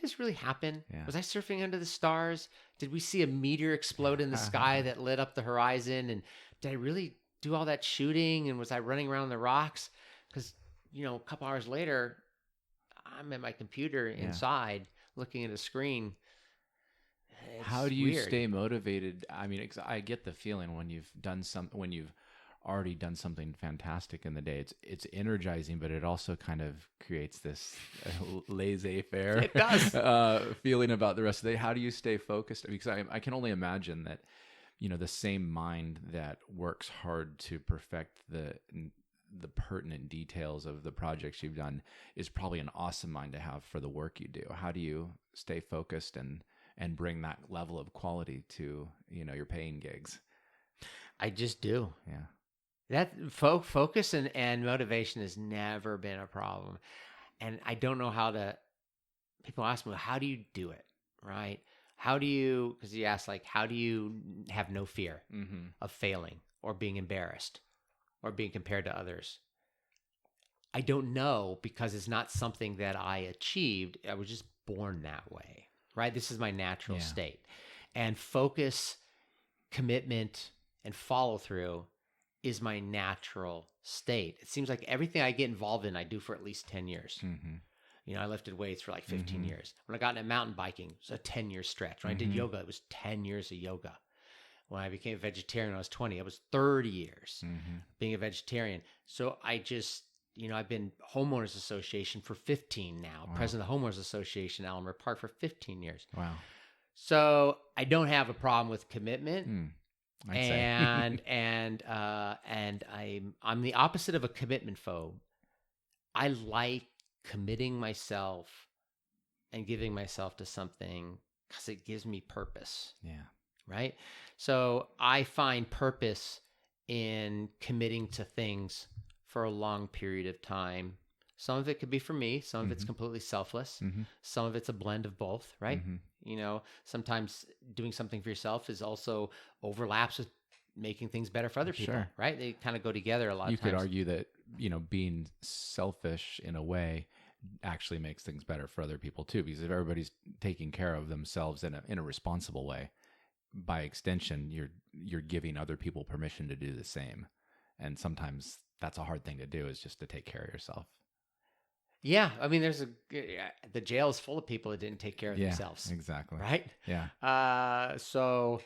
just really happen? Yeah. Was I surfing under the stars? Did we see a meteor explode in the sky that lit up the horizon? And did I really do all that shooting? And was I running around the rocks? Because, a couple hours later, I'm at my computer inside looking at a screen. How do you weird. stay motivated? I mean, I get the feeling when you've already done something fantastic in the day. It's energizing, but it also kind of creates this laissez-faire It does. feeling about the rest of the day. How do you stay focused? Because I can only imagine that, the same mind that works hard to perfect the pertinent details of the projects you've done is probably an awesome mind to have for the work you do. How do you stay focused and bring that level of quality to, your paying gigs? I just do. Yeah. That focus and motivation has never been a problem. And I don't know people ask me, how do you do it? Right? Because you ask how do you have no fear of failing or being embarrassed or being compared to others? I don't know because it's not something that I achieved. I was just born that way, right? This is my natural state. And focus, commitment, and follow through is my natural state. It seems like everything I get involved in, I do for at least 10 years. I lifted weights for like 15 years. When I got into mountain biking, it was a 10-year stretch. When I did yoga, it was 10 years of yoga. When I became a vegetarian when I was 20, it was 30 years being a vegetarian. So I just, I've been homeowners association for 15 now, president of the homeowners association in Alamo Park for 15 years. Wow. So I don't have a problem with commitment. I'd And I'm the opposite of a commitment phobe. I like committing myself and giving myself to something because it gives me purpose. Yeah. right? So I find purpose in committing to things for a long period of time. Some of it could be for me, some of it's completely selfless, some of it's a blend of both, right? Sometimes doing something for yourself is also overlaps with making things better for other people, right? They kind of go together a lot of times. You could argue that, being selfish in a way actually makes things better for other people too, because if everybody's taking care of themselves in a responsible way, by extension, you're giving other people permission to do the same. And sometimes that's a hard thing to do, is just to take care of yourself. Yeah, I mean, the jail is full of people that didn't take care of themselves. Exactly. Right? Yeah. So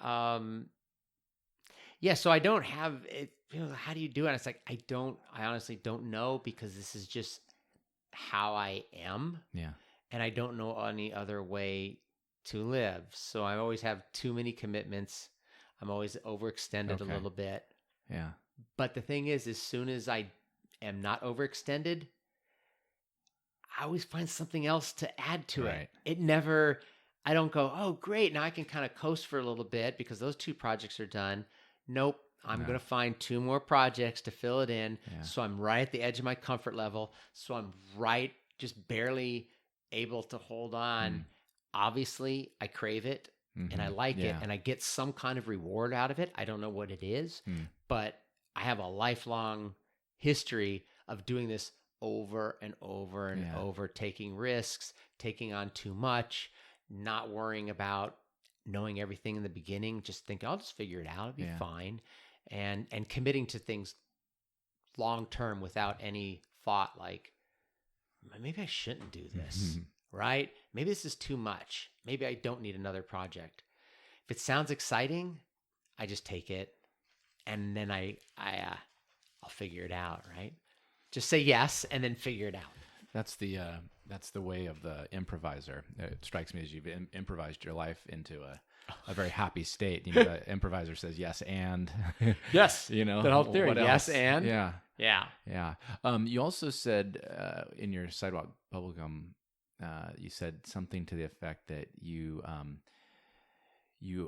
I don't have it. How do you do it? It's like, I honestly don't know, because this is just how I am. Yeah. And I don't know any other way to live. So I always have too many commitments. I'm always overextended a little bit. Yeah. But the thing is, as soon as I am not overextended, I always find something else to add to it. I don't go, oh, great, now I can kind of coast for a little bit because those 2 projects are done. Nope. I'm going to find 2 more projects to fill it in. Yeah. So I'm right at the edge of my comfort level. So I'm just barely able to hold on. Obviously, I crave it and I like it, and I get some kind of reward out of it. I don't know what it is, but I have a lifelong history of doing this over and over and over, taking risks, taking on too much, not worrying about knowing everything in the beginning, just thinking, I'll just figure it out, it'll be fine. And committing to things long term without any thought like, maybe I shouldn't do this, right? Maybe this is too much. Maybe I don't need another project. If it sounds exciting, I just take it, and then I'll figure it out, right? Just say yes and then figure it out. That's the way of the improviser. It strikes me as you've improvised your life into a very happy state. The improviser says yes and yes, the whole theory. Yes and yeah. You also said in your Sidewalk Bubblegum, you said something to the effect that you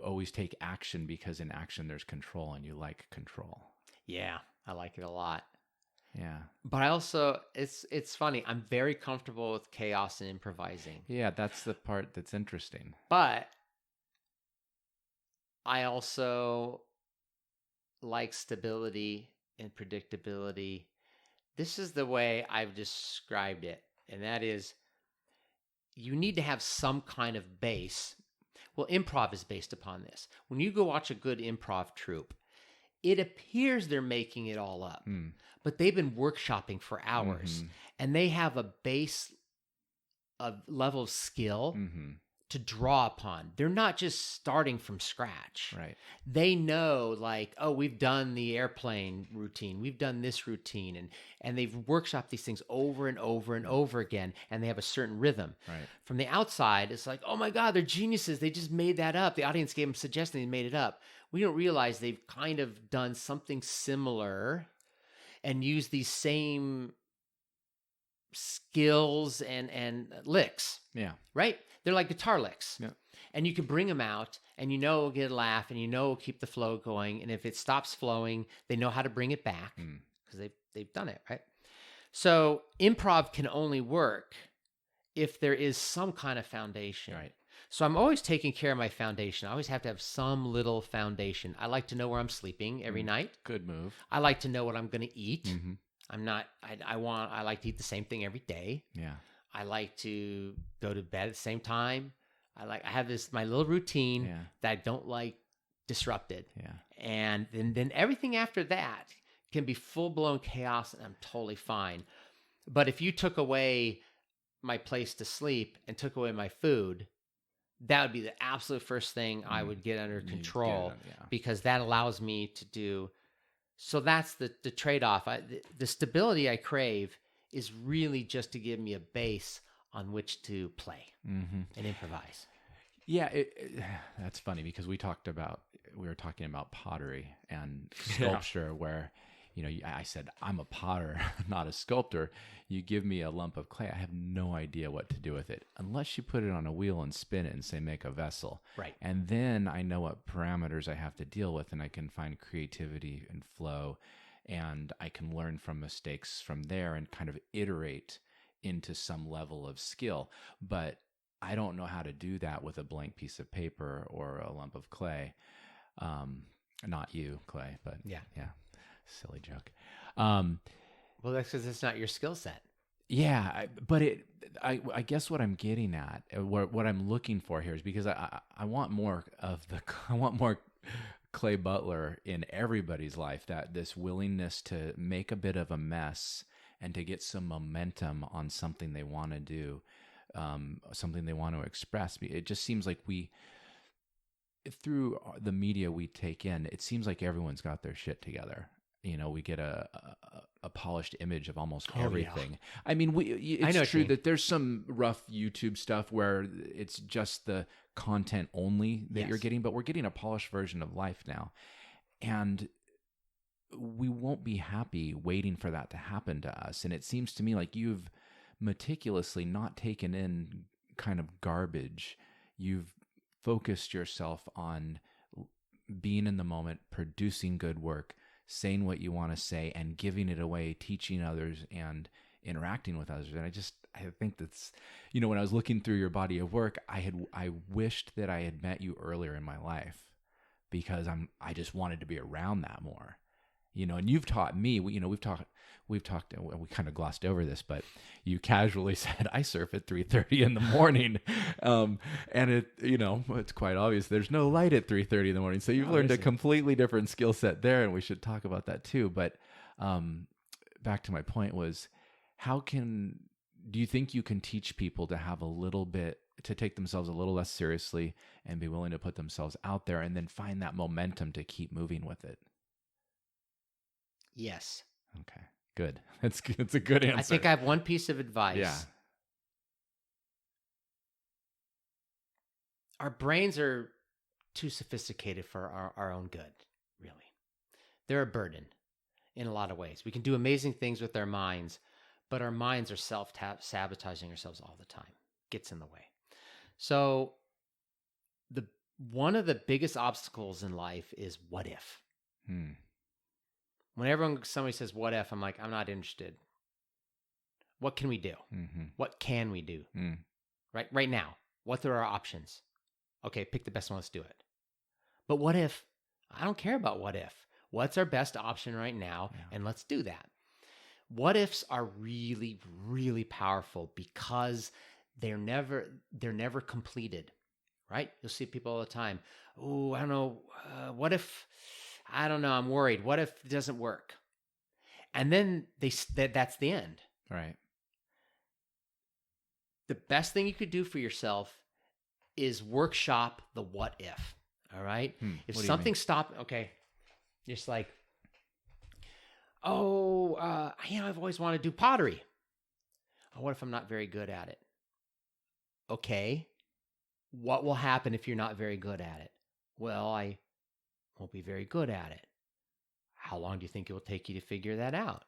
always take action because in action there's control, and you like control. Yeah, I like it a lot. Yeah. But I also, it's funny, I'm very comfortable with chaos and improvising. Yeah, that's the part that's interesting. But I also like stability and predictability. This is the way I've described it, and that is, you need to have some kind of base. Well, improv is based upon this. When you go watch a good improv troupe, it appears they're making it all up, but they've been workshopping for hours, and they have a base of level of skill to draw upon. They're not just starting from scratch. Right. They know, like, oh, we've done the airplane routine, we've done this routine, and they've workshopped these things over and over and over again, and they have a certain rhythm. Right. From the outside, it's like, oh my God, they're geniuses. They just made that up. The audience gave them suggestions, they made it up. We don't realize they've kind of done something similar and used these same skills and licks. Yeah. Right? They're like guitar licks. Yeah. And you can bring them out, and it'll get a laugh, and it'll keep the flow going. And if it stops flowing, they know how to bring it back because they've done it, right? So improv can only work if there is some kind of foundation. Right. So I'm always taking care of my foundation. I always have to have some little foundation. I like to know where I'm sleeping every night. Good move. I like to know what I'm going to eat. I like to eat the same thing every day. Yeah. I like to go to bed at the same time. I have my little routine that I don't like disrupted. Yeah. And then everything after that can be full-blown chaos, and I'm totally fine. But if you took away my place to sleep and took away my food, that would be the absolute first thing I would get under control, because that allows me to do. So that's the trade-off. The stability I crave is really just to give me a base on which to play and improvise. Yeah, that's funny because we were talking about pottery and sculpture where, I said, I'm a potter, not a sculptor. You give me a lump of clay, I have no idea what to do with it unless you put it on a wheel and spin it and say, make a vessel. Right. And then I know what parameters I have to deal with, and I can find creativity and flow, and I can learn from mistakes from there and kind of iterate into some level of skill. But I don't know how to do that with a blank piece of paper or a lump of clay. Not you, Clay, but yeah. Silly joke. Well, that's because it's not your skill set. Yeah, I guess what I'm getting at, what I'm looking for here is because I want more I want more Clay Butler in everybody's life, that this willingness to make a bit of a mess and to get some momentum on something they want to do, something they want to express. It just seems like through the media we take in, it seems like everyone's got their shit together. We get a polished image of almost everything. Yeah. I mean, it's true that there's some rough YouTube stuff where it's just the content only that you're getting, but we're getting a polished version of life now. And we won't be happy waiting for that to happen to us. And it seems to me like you've meticulously not taken in kind of garbage. You've focused yourself on being in the moment, producing good work, saying what you want to say, and giving it away, teaching others and interacting with others. And I think that's, when I was looking through your body of work, I wished that I had met you earlier in my life, because I just wanted to be around that more, and you've taught me, we've talked, we kind of glossed over this, but you casually said, I surf at 3:30 in the morning. And it's quite obvious there's no light at 3:30 in the morning. So you've learned a completely different skill set there, and we should talk about that too. But back to my point was, do you think you can teach people to have to take themselves a little less seriously and be willing to put themselves out there and then find that momentum to keep moving with it? Yes. Okay, good. It's a good answer. I think I have one piece of advice. Yeah. Our brains are too sophisticated for our own good, really. They're a burden in a lot of ways. We can do amazing things with our minds, but our minds are self-sabotaging ourselves all the time. Gets in the way. So one of the biggest obstacles in life is what if. Whenever somebody says, what if, I'm like, I'm not interested. What can we do? Mm-hmm. What can we do? Right now? What are our options? Okay, pick the best one. Let's do it. But what if? I don't care about what if. What's our best option right now? Yeah. And let's do that. What ifs are really, really powerful because they're never completed, right? You'll see people all the time. Oh, I don't know. What if? I don't know. I'm worried. What if it doesn't work? And then that's the end. Right. The best thing you could do for yourself is workshop the what if. All right. If something okay, just like, I've always wanted to do pottery. Oh, what if I'm not very good at it? Okay. What will happen if you're not very good at it? Well, I won't be very good at it. How long do you think it will take you to figure that out?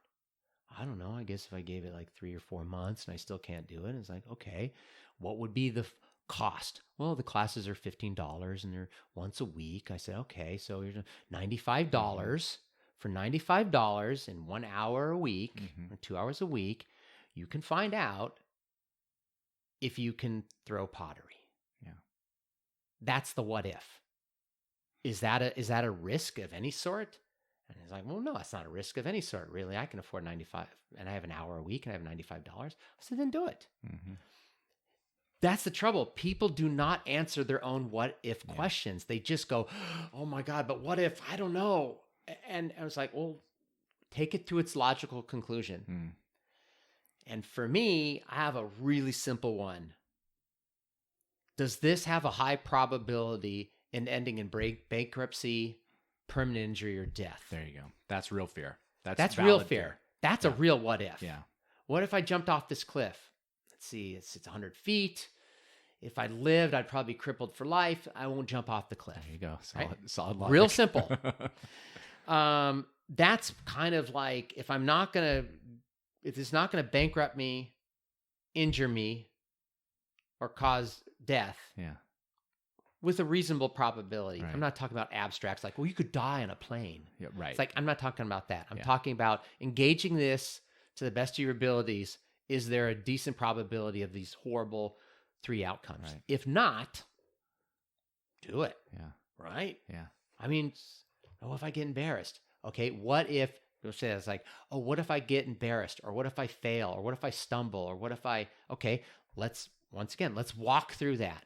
I don't know. I guess if I gave it like 3 or 4 months and I still can't do it, it's like, okay, what would be the cost? Well, the classes are $15 and they're once a week. I said, okay, so you're $95. For $95 in 1 hour a week or 2 hours a week, you can find out if you can throw pottery. Yeah. That's the what if. Is that a risk of any sort? And he's like, well, no, it's not a risk of any sort, really. I can afford $95, and I have an hour a week, and I have $95. I said, then do it. Mm-hmm. That's the trouble. People do not answer their own what if questions. They just go, oh my God, but what if? I don't know. And I was like, well, take it to its logical conclusion. And for me, I have a really simple one. Does this have a high probability in ending in bankruptcy, permanent injury, or death? There you go. That's real fear. That's real fear. That's a real what if. Yeah. What if I jumped off this cliff? Let's see, it's 100 feet. If I lived, I'd probably be crippled for life. I won't jump off the cliff. There you go. Right? Solid logic. Real simple. that's kind of like, if it's not going to bankrupt me, injure me, or cause death, Yeah. with a reasonable probability. Right. I'm not talking about abstracts like, well, you could die on a plane. Yeah, right. It's like, I'm not talking about that. I'm Yeah. talking about engaging this to the best of your abilities. Is there a decent probability of these horrible 3 outcomes? Right. If not, do it. Yeah. Right? Yeah. I mean, what if I get embarrassed? Okay, what if, you'll say it's like, oh, what if I get embarrassed? Or what if I fail? Or what if I stumble? Or what if okay, let's walk through that.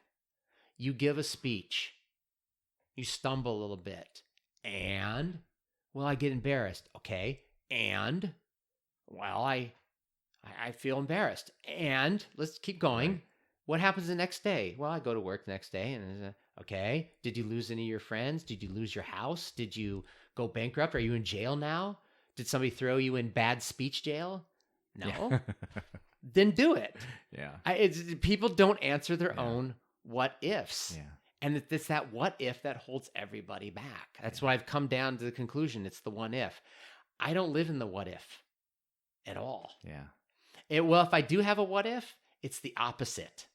You give a speech, you stumble a little bit, and, well, I get embarrassed. Okay, and, well, I feel embarrassed. And let's keep going. Right. What happens the next day? Well, I go to work the next day, and okay, did you lose any of your friends? Did you lose your house? Did you go bankrupt? Are you in jail now? Did somebody throw you in bad speech jail? No. Yeah. Then do it. Yeah. People don't answer their own what ifs. Yeah. And it's that what if that holds everybody back. That's what I've come down to the conclusion. It's the what if. I don't live in the what if at all. Yeah. Well, if I do have a what if, it's the opposite.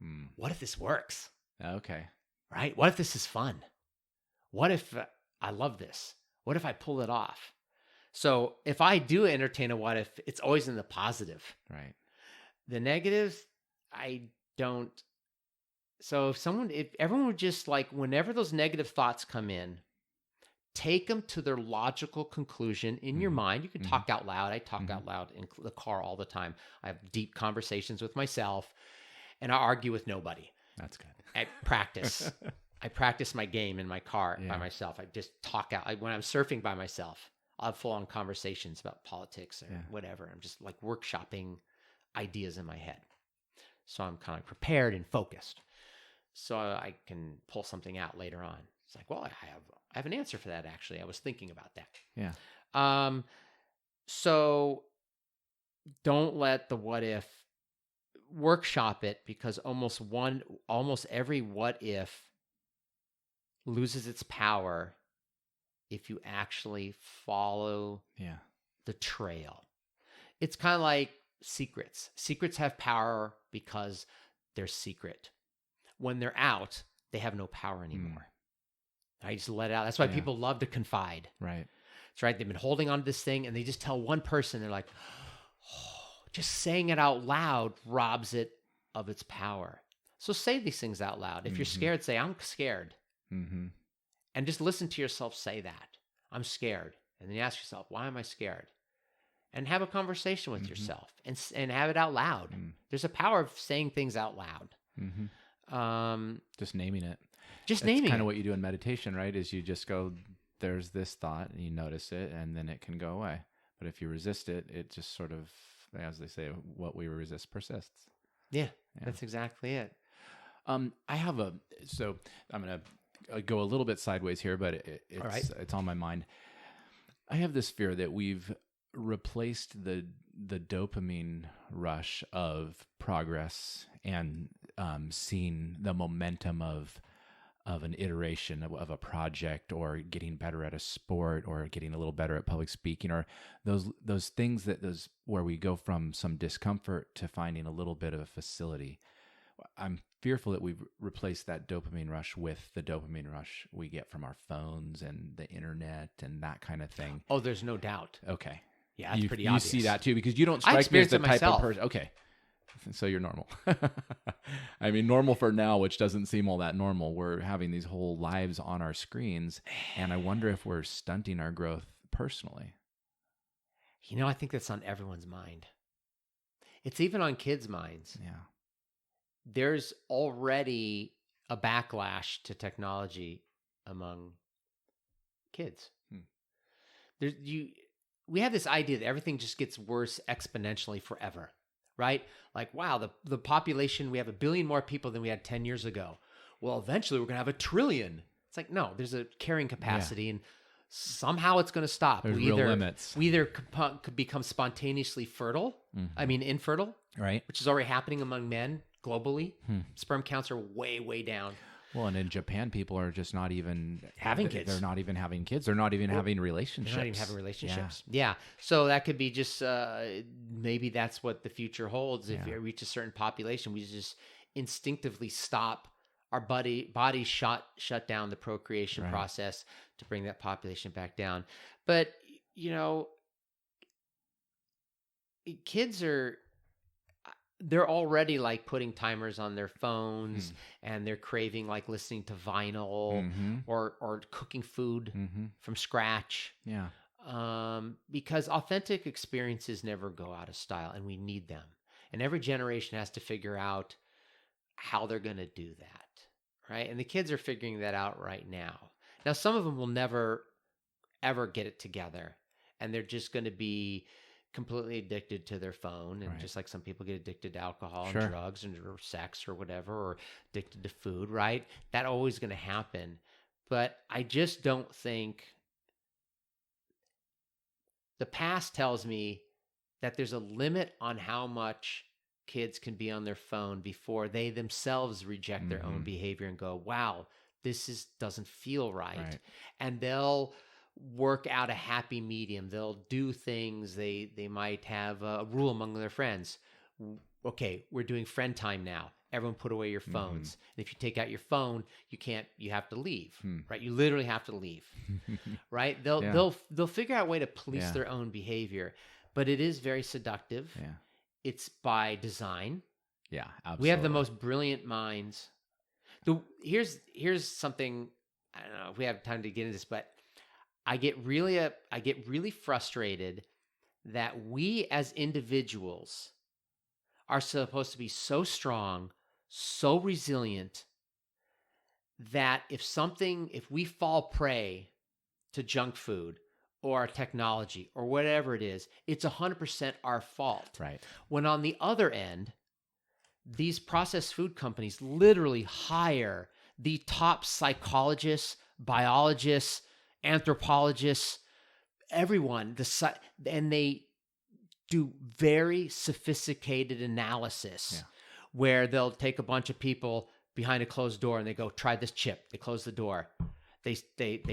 Hmm. What if this works? Okay. Right? What if this is fun? What if I love this? What if I pull it off? So if I do entertain a what if, it's always in the positive. Right. The negatives, I don't. So if everyone would just, like, whenever those negative thoughts come in, take them to their logical conclusion in your mind. You can talk out loud. I talk out loud in the car all the time. I have deep conversations with myself, and I argue with nobody. That's good. I practice. I practice my game in my car by myself. I just talk out. When I'm surfing by myself, I'll have full-on conversations about politics or whatever. I'm just like workshopping ideas in my head. So I'm kind of prepared and focused. So I can pull something out later on. It's like, well, I have an answer for that, actually. I was thinking about that. Yeah. So don't let the what if, workshop it, because almost every what if loses its power if you actually follow the trail. It's kind of like secrets. Secrets have power because they're secret. When they're out, they have no power anymore. I just let it out. That's why people love to confide. Right. That's right. They've been holding on to this thing, and they just tell one person. They're like, oh, just saying it out loud robs it of its power. So say these things out loud. If you're scared, say, I'm scared. Mm-hmm. And just listen to yourself say that. I'm scared. And then you ask yourself, why am I scared? And have a conversation with yourself and have it out loud. There's a power of saying things out loud. Just naming it. Just That's naming kind it. of what you do in meditation, right? Is you just go, there's this thought, and you notice it, and then it can go away. But if you resist it, it just sort of, as they say, what we resist persists. Yeah, that's exactly it. So I'm going to go a little bit sideways here, but it's on my mind. I have this fear that we've replaced the dopamine rush of progress and seeing the momentum of an iteration of a project, or getting better at a sport, or getting a little better at public speaking, or those things where we go from some discomfort to finding a little bit of a facility. I'm fearful that we've replaced that dopamine rush with the dopamine rush we get from our phones and the internet and that kind of thing. Oh, there's no doubt. Okay. Yeah, that's pretty obvious. You see that too, because you don't I strike me as experienced the it type myself. of person. Okay. So you're normal. I mean, normal for now, which doesn't seem all that normal. We're having these whole lives on our screens, and I wonder if we're stunting our growth personally. I think that's on everyone's mind. It's even on kids' minds. Yeah. There's already a backlash to technology among kids. We have this idea that everything just gets worse exponentially forever, right? Like, wow, the population, we have 1 billion more people than we had 10 years ago. Well, eventually we're going to have 1 trillion. It's like, no, there's a carrying capacity, and somehow it's going to stop. There's real limits. We either could become spontaneously fertile, infertile, right? which is already happening among men globally. Sperm counts are way, way down. Well, and in Japan, people are just not even having kids. They're not even having kids. They're not even having relationships. They're not even having relationships. Yeah. So that could be just maybe that's what the future holds. If you reach a certain population, we just instinctively stop our bodies shut down the procreation process to bring that population back down. But kids they're already like putting timers on their phones and they're craving like listening to vinyl or cooking food from scratch. Yeah. Because authentic experiences never go out of style and we need them. And every generation has to figure out how they're going to do that. Right. And the kids are figuring that out right now. Now, some of them will never, ever get it together. And they're just going to be completely addicted to their phone, and just like some people get addicted to alcohol and drugs or sex or whatever, or addicted to food, right? That always going to happen. But I just don't think the past tells me that there's a limit on how much kids can be on their phone before they themselves reject their own behavior and go, wow, this doesn't feel right. And they'll work out a happy medium. They'll do things. They might have a rule among their friends. Okay, we're doing friend time now. Everyone put away your phones. And if you take out your phone, you have to leave, right? You literally have to leave, right? They'll figure out a way to police their own behavior, but it is very seductive. Yeah. It's by design. Yeah, absolutely. We have the most brilliant minds. Here's something, I don't know if we have time to get into this, but I get really frustrated that we as individuals are supposed to be so strong, so resilient, that if we fall prey to junk food or technology or whatever it is, it's 100% our fault. Right. When on the other end, these processed food companies literally hire the top psychologists, biologists, anthropologists, everyone, and they do very sophisticated analysis where they'll take a bunch of people behind a closed door and they go, try this chip. They close the door. They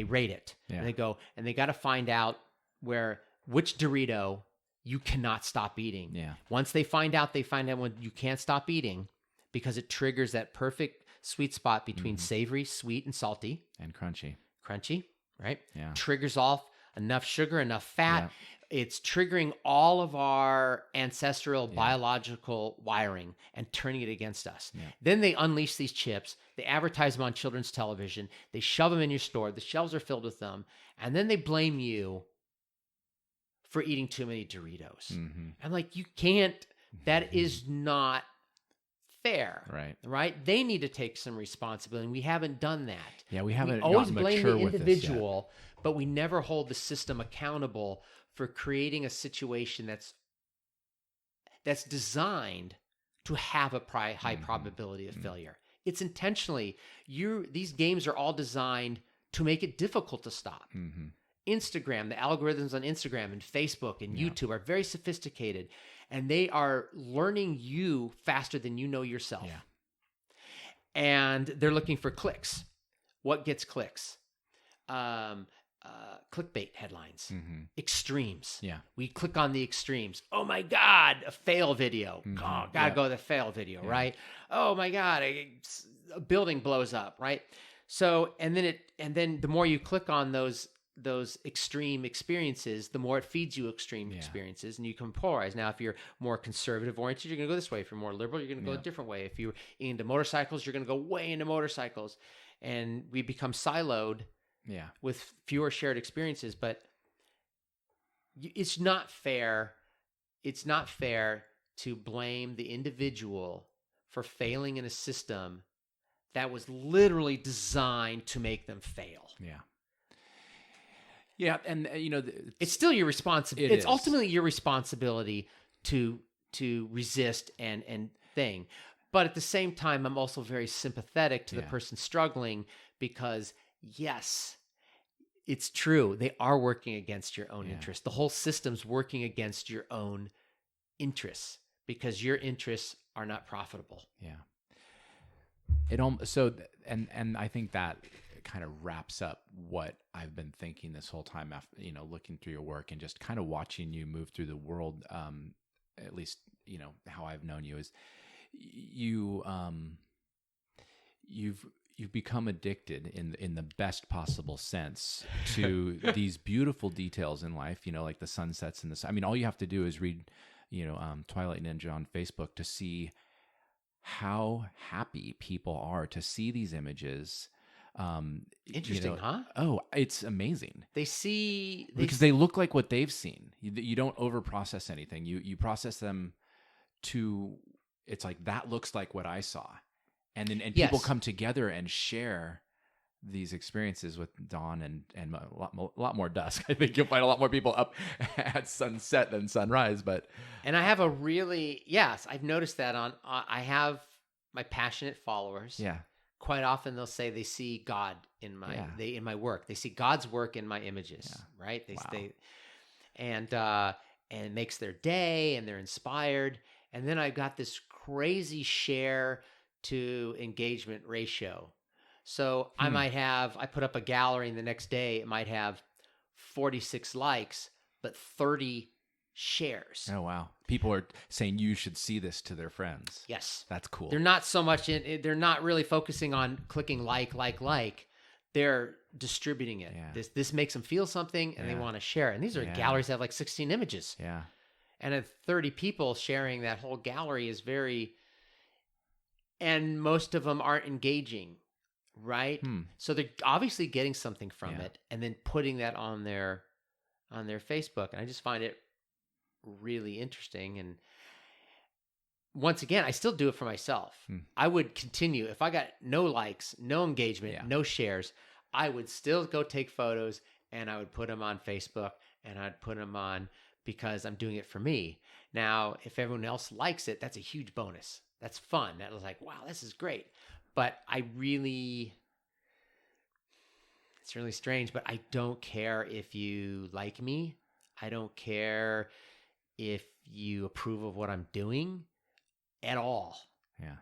rate it. And they go, and they got to find out which Dorito you cannot stop eating. Yeah. Once they find out when you can't stop eating because it triggers that perfect sweet spot between savory, sweet, and salty. And crunchy. Right? Yeah. Triggers off enough sugar, enough fat. Yeah. It's triggering all of our ancestral biological wiring and turning it against us. Yeah. Then they unleash these chips. They advertise them on children's television. They shove them in your store. The shelves are filled with them. And then they blame you for eating too many Doritos. I'm like, you can't. That is not fair. Right? They need to take some responsibility. And we haven't done that. Yeah, we haven't. We always blame the individual, but we never hold the system accountable for creating a situation that's designed to have a high probability of failure. It's intentionally. These games are all designed to make it difficult to stop. Instagram, the algorithms on Instagram and Facebook and YouTube are very sophisticated, and they are learning you faster than you know yourself. Yeah. And they're looking for clicks. What gets clicks? Clickbait headlines, extremes. Yeah. We click on the extremes. Oh my God, a fail video. Oh, gotta go to the fail video, right? Oh my God, a building blows up, right? So, and then the more you click on those extreme experiences, the more it feeds you extreme experiences, and you can polarize. Now, if you're more conservative oriented, you're going to go this way. If you're more liberal, you're going to go a different way. If you're into motorcycles, you're going to go way into motorcycles, and we become siloed with fewer shared experiences. But it's not fair. It's not fair to blame the individual for failing in a system that was literally designed to make them fail. Yeah. Yeah, and it's still your responsibility. It's ultimately your responsibility to resist and thing. But at the same time, I'm also very sympathetic to the person struggling because, yes, it's true. They are working against your own interests. The whole system's working against your own interests because your interests are not profitable. Yeah. And I think that kind of wraps up what I've been thinking this whole time after, looking through your work and just kind of watching you move through the world. At least, how I've known you is you've become addicted in the best possible sense to these beautiful details in life, like the sunsets and I mean, all you have to do is read, Twilight Ninja on Facebook to see how happy people are to see these images. Interesting, huh? Oh, it's amazing. Because they look like what they've seen. You don't over process anything. You process them to, it's like, that looks like what I saw. And then people come together and share these experiences with dawn and a lot more dusk. I think you'll find a lot more people up at sunset than sunrise. And I have I've noticed that I have my passionate followers. Yeah. Quite often they'll say they see God in my work. They see God's work in my images, right? And it makes their day and they're inspired. And then I've got this crazy share to engagement ratio. So I put up a gallery and the next day it might have 46 likes, but 30 shares. Oh, wow. People are saying you should see this to their friends. Yes. That's cool. They're not so much they're not really focusing on clicking like. They're distributing it. Yeah. This makes them feel something and they want to share it. And these are galleries that have like 16 images. Yeah. And if 30 people sharing that whole gallery is and most of them aren't engaging, right? So they're obviously getting something from it and then putting that on their Facebook. And I just find it really interesting. And once again, I still do it for myself. I would continue if I got no likes, no engagement, no shares. I would still go take photos and I would put them on Facebook and I'd put them on because I'm doing it for me. Now, if everyone else likes it, that's a huge bonus. That's fun. That was like, wow, this is great. But it's really strange, but I don't care if you like me. I don't care if you approve of what I'm doing at all. Yeah.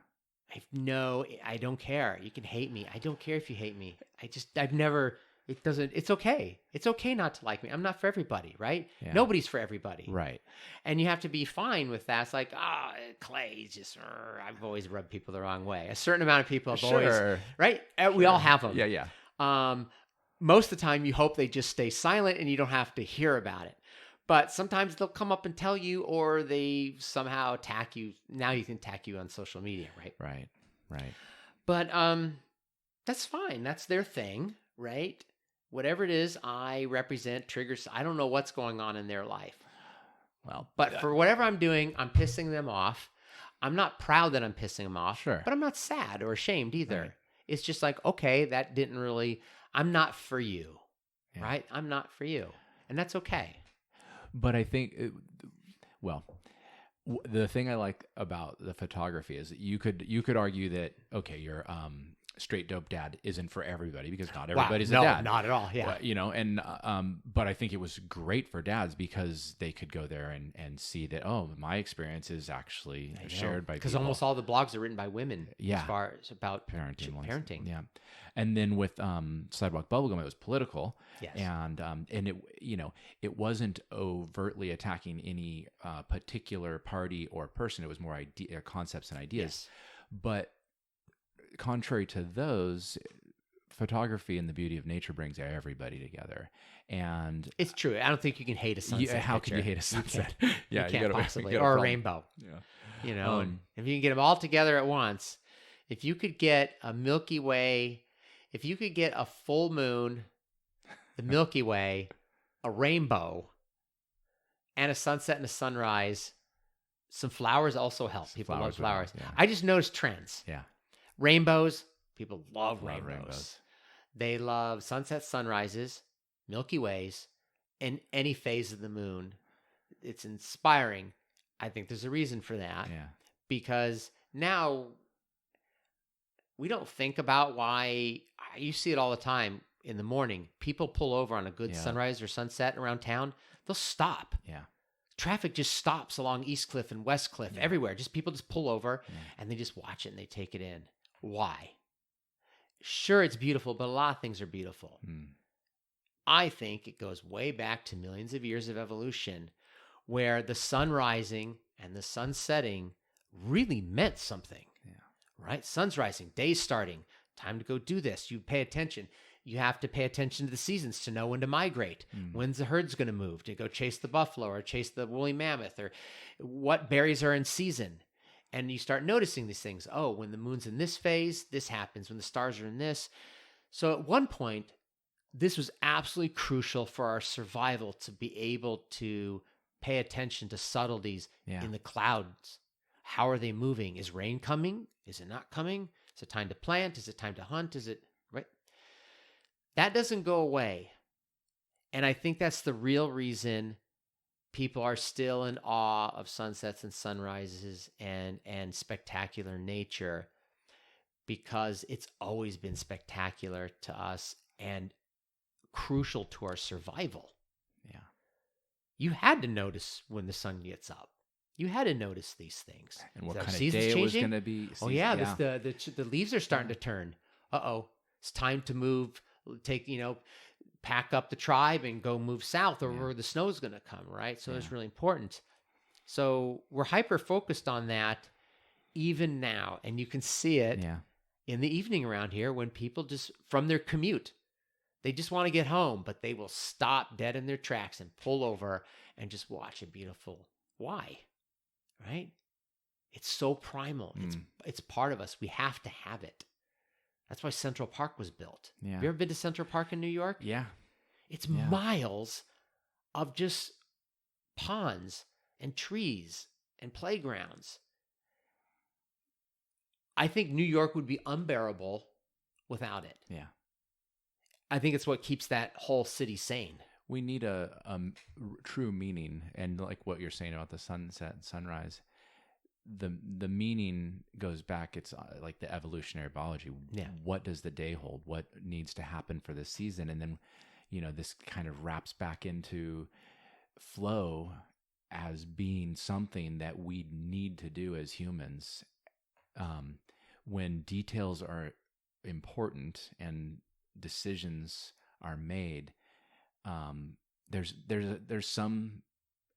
I don't care. You can hate me. I don't care if you hate me. It's okay. It's okay not to like me. I'm not for everybody, right? Yeah. Nobody's for everybody. Right. And you have to be fine with that. It's like, Clay, I've always rubbed people the wrong way. A certain amount of people have always, right? We all have them. Yeah. Most of the time you hope they just stay silent and you don't have to hear about it. But sometimes they'll come up and tell you, or they somehow attack you. Now you can attack you on social media, right? Right. But that's fine. That's their thing, right? Whatever it is, I represent triggers. I don't know what's going on in their life. Well, but for whatever I'm doing, I'm pissing them off. I'm not proud that I'm pissing them off, sure, but I'm not sad or ashamed either. Right. It's just like, okay, I'm not for you, right? I'm not for you. And that's okay. But I think, the thing I like about the photography is that you could argue that, okay, your straight dope dad isn't for everybody because not everybody's a dad. No, not at all. Yeah. But I think it was great for dads because they could go there and see that, oh, my experience is actually shared by people. Because almost all the blogs are written by women as far as about parenting. Yeah. And then with Sidewalk Bubblegum, it was political. Yes. And it wasn't overtly attacking any particular party or person. It was more concepts and ideas. Yes. But contrary to those, photography and the beauty of nature brings everybody together, and it's true. I don't think you can hate a sunset. How can you hate a sunset? You can't possibly, or a rainbow. Yeah, and if you can get them all together at once, if you could get a Milky Way, if you could get a full moon, the Milky Way, a rainbow, and a sunset and a sunrise, some flowers also help. People love flowers. Yeah. I just noticed trends. Yeah. Rainbows, people love rainbows. They love sunsets, sunrises, Milky Ways, and any phase of the moon. It's inspiring. I think there's a reason for that. Yeah. Because now we don't think about why. You see it all the time in the morning. People pull over on a good sunrise or sunset around town. They'll stop. Yeah. Traffic just stops along East Cliff and West Cliff, everywhere. People just pull over and they just watch it and they take it in. Why? sure, it's beautiful, but a lot of things are beautiful. Mm. I think it goes way back to millions of years of evolution where the sun rising and the sun setting really meant something, right? Sun's rising, day's starting, time to go do this. You pay attention. You have to pay attention to the seasons to know when to migrate. When's the herd's going to move to go chase the buffalo or chase the woolly mammoth, or what berries are in season. And you start noticing these things. Oh, when the moon's in this phase, this happens. When the stars are in this. So at one point, this was absolutely crucial for our survival to be able to pay attention to subtleties in the clouds. How are they moving? Is rain coming? Is it not coming? Is it time to plant? Is it time to hunt? Is it right? That doesn't go away. And I think that's the real reason people are still in awe of sunsets and sunrises and spectacular nature, because it's always been spectacular to us and crucial to our survival. Yeah. You had to notice when the sun gets up. You had to notice these things. And what Is kind of seasons day it was changing? going to be. Oh yeah, the leaves are starting to turn. It's time to move. Pack up the tribe and go move south, or the snow's going to come, right? So it's really important. So we're hyper focused on that even now, and you can see it in the evening around here when people just from their commute, they just want to get home, but they will stop dead in their tracks and pull over and just watch a beautiful. Why? Right? It's so primal. It's part of us. We have to have it. That's why Central Park was built. Yeah. Have you ever been to Central Park in New York? Yeah. It's miles of just ponds and trees and playgrounds. I think New York would be unbearable without it. Yeah. I think it's what keeps that whole city sane. We need a true meaning, and like what you're saying about the sunset and sunrise, the meaning goes back. It's like the evolutionary biology. Yeah. What does the day hold? What needs to happen for this season? And then, this kind of wraps back into flow as being something that we need to do as humans. When details are important and decisions are made, there's some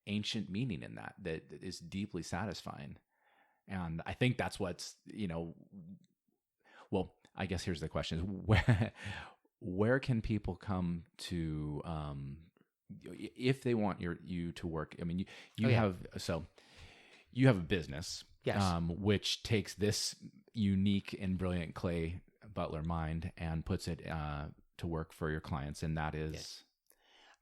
ancient meaning in that is deeply satisfying. And I think that's what's, well, I guess here's the question is where can people come to, if they want you to work? I mean, you have a business, yes, which takes this unique and brilliant Clay Butler mind and puts it to work for your clients. And that is... Yes.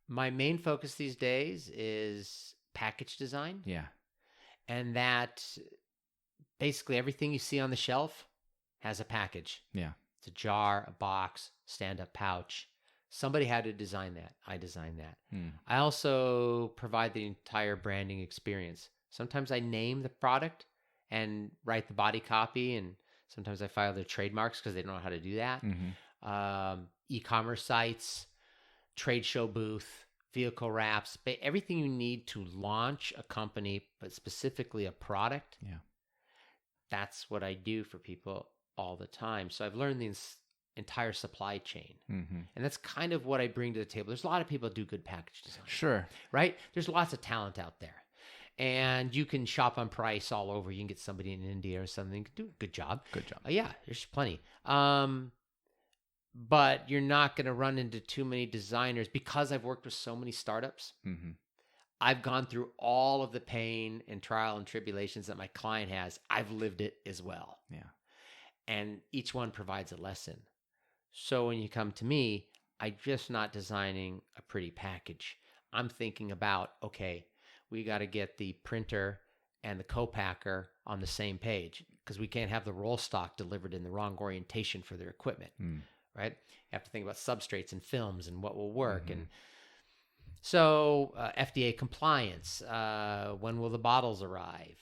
My main focus these days is package design. Yeah. And that basically everything you see on the shelf has a package. Yeah. It's a jar, a box, stand-up pouch. Somebody had to design that. I designed that. I also provide the entire branding experience. Sometimes I name the product and write the body copy, and sometimes I file their trademarks because they don't know how to do that. E-commerce sites, trade show booth, vehicle wraps, everything you need to launch a company, but specifically a product. Yeah. That's what I do for people all the time. So I've learned the entire supply chain. And that's kind of what I bring to the table. There's a lot of people that do good package design. Sure. Right? There's lots of talent out there. And you can shop on price all over. You can get somebody in India or something. Do a good job. Good job. Yeah, there's plenty. But you're not going to run into too many designers because I've worked with so many startups. I've gone through all of the pain and trial and tribulations that my client has. I've lived it as well. Yeah. And each one provides a lesson. So when you come to me, I'm just not designing a pretty package. I'm thinking about, okay, we got to get the printer and the co-packer on the same page because we can't have the roll stock delivered in the wrong orientation for their equipment, right? You have to think about substrates and films and what will work. And so FDA compliance, when will the bottles arrive?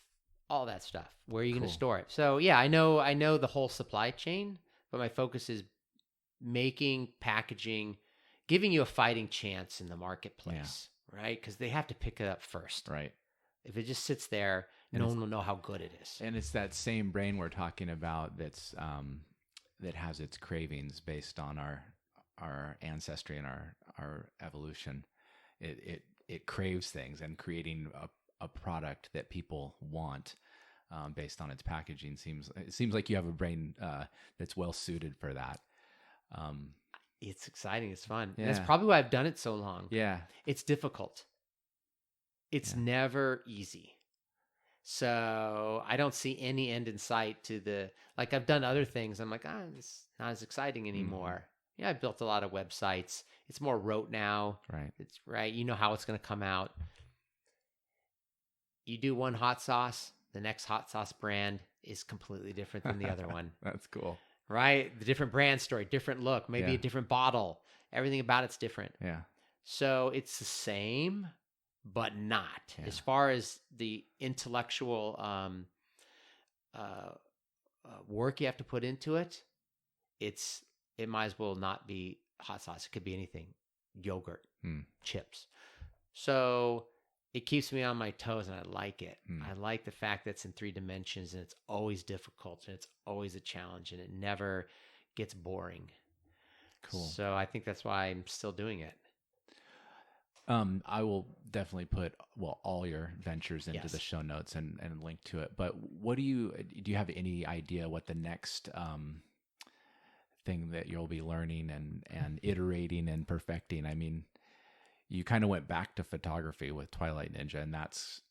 All that stuff. Where are you going to store it? So yeah, I know the whole supply chain, but my focus is making packaging, giving you a fighting chance in the marketplace, right? Because they have to pick it up first. Right. If it just sits there, no one will know how good it is. And it's that same brain we're talking about that's that has its cravings based on our ancestry and our evolution. It craves things, and creating a product that people want based on its packaging seems like you have a brain that's well suited for that. It's exciting. It's fun. Yeah. And that's probably why I've done it so long. Yeah. It's difficult. It's never easy. So I don't see any end in sight to like I've done other things. I'm like, it's not as exciting anymore. Yeah, I've built a lot of websites. It's more rote now. Right. It's right. You know how it's going to come out. You do one hot sauce, the next hot sauce brand is completely different than the other one. That's cool. Right? The different brand story, different look, maybe a different bottle. Everything about it's different. Yeah. So it's the same, but not. Yeah. As far as the intellectual work you have to put into it, it might as well not be hot sauce. It could be anything. Yogurt, chips. So it keeps me on my toes, and I like it. I like the fact that it's in 3 dimensions, and it's always difficult, and it's always a challenge, and it never gets boring. Cool. So I think that's why I'm still doing it. I will definitely put all your ventures into the show notes and link to it. But do you have any idea what the next thing that you'll be learning and iterating and perfecting? I mean, you kind of went back to photography with Twilight Ninja, and that's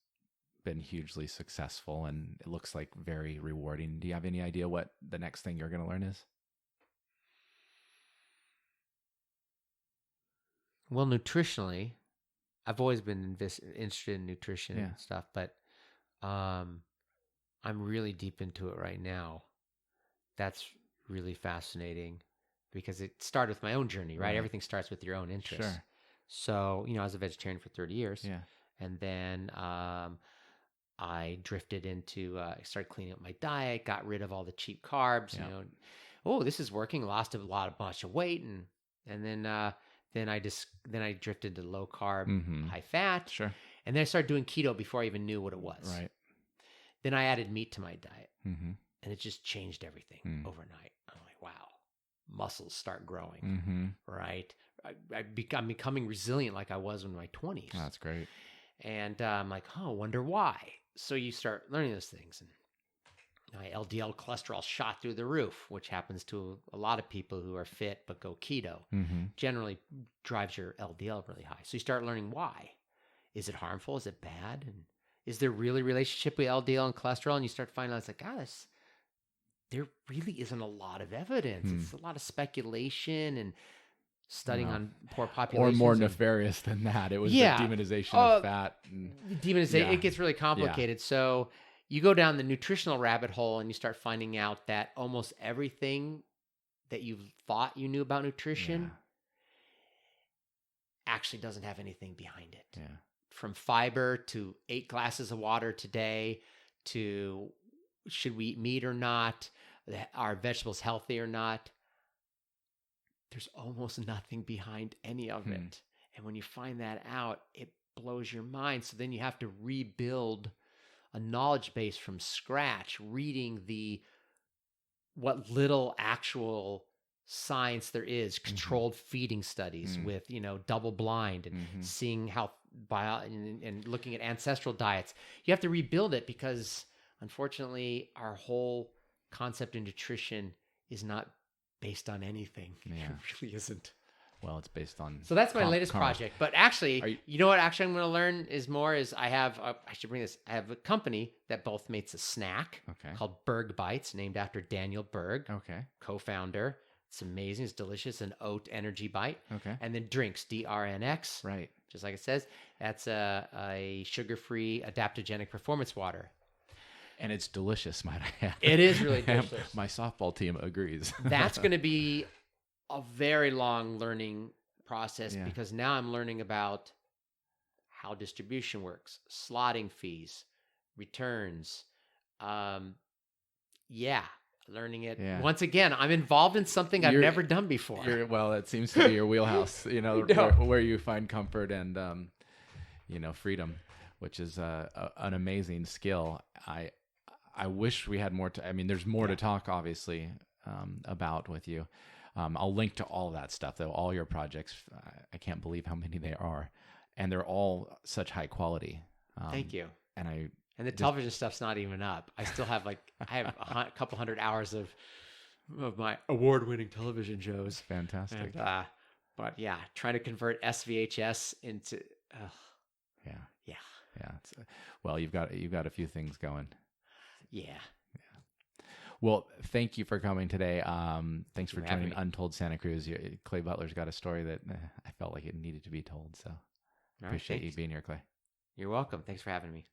been hugely successful, and it looks like very rewarding. Do you have any idea what the next thing you're going to learn is? Well, nutritionally, I've always been interested in nutrition and stuff, but I'm really deep into it right now. That's really fascinating because it started with my own journey, right? Everything starts with your own interests. Sure. So, I was a vegetarian for 30 years. Yeah. And then I drifted into, I started cleaning up my diet, got rid of all the cheap carbs, this is working, lost a bunch of weight. And then I drifted to low carb, high fat. Sure. And then I started doing keto before I even knew what it was. Right. Then I added meat to my diet. And it just changed everything overnight. I'm like, wow, muscles start growing, right? I'm becoming resilient like I was in my 20s. Oh, that's great. And I'm like, wonder why. So you start learning those things. And my LDL cholesterol shot through the roof, which happens to a lot of people who are fit but go keto. Generally drives your LDL really high. So you start learning why. Is it harmful? Is it bad? And is there really a relationship with LDL and cholesterol? And you start finding out, it's like, there really isn't a lot of evidence. It's a lot of speculation and studying on poor populations. Or more nefarious than that. It was the demonization of fat. Demonization. It gets really complicated. So you go down the nutritional rabbit hole and you start finding out that almost everything that you thought you knew about nutrition actually doesn't have anything behind it. Yeah. From fiber to 8 glasses of water today to should we eat meat or not? Are vegetables healthy or not? There's almost nothing behind any of it. And when you find that out, it blows your mind. So then you have to rebuild a knowledge base from scratch, reading what little actual science there is, controlled feeding studies with, double blind and seeing how and looking at ancestral diets. You have to rebuild it because unfortunately our whole concept of nutrition is not based on anything. It really isn't. Well, it's based on. So that's my latest project. But actually, you know what? Actually, I'm going to learn is I have. I should bring this. I have a company that both makes a snack called Berg Bites, named after Daniel Berg, co-founder. It's amazing. It's delicious. An oat energy bite. And then drinks, DRNX. Right. Just like it says. That's a sugar-free adaptogenic performance water. And it's delicious, might I add. It is really delicious. My softball team agrees. That's going to be a very long learning process because now I'm learning about how distribution works, slotting fees, returns. Learning it. Once again, I'm involved in something I've never done before. Well, it seems to be your wheelhouse, where you find comfort and, freedom, which is an amazing skill. I wish we had more. There's more to talk, obviously, about with you. I'll link to all of that stuff, though. All your projects, I can't believe how many they are, and they're all such high quality. Thank you. And the television stuff's not even up. I still have I have a couple hundred hours of my award-winning television shows. Fantastic. And, but yeah, trying to convert SVHS into yeah. Well, you've got a few things going. Yeah. Well, thank you for coming today. Thanks for joining me. Untold Santa Cruz. Clay Butler's got a story that I felt like it needed to be told. So appreciate you being here, Clay. You're welcome. Thanks for having me.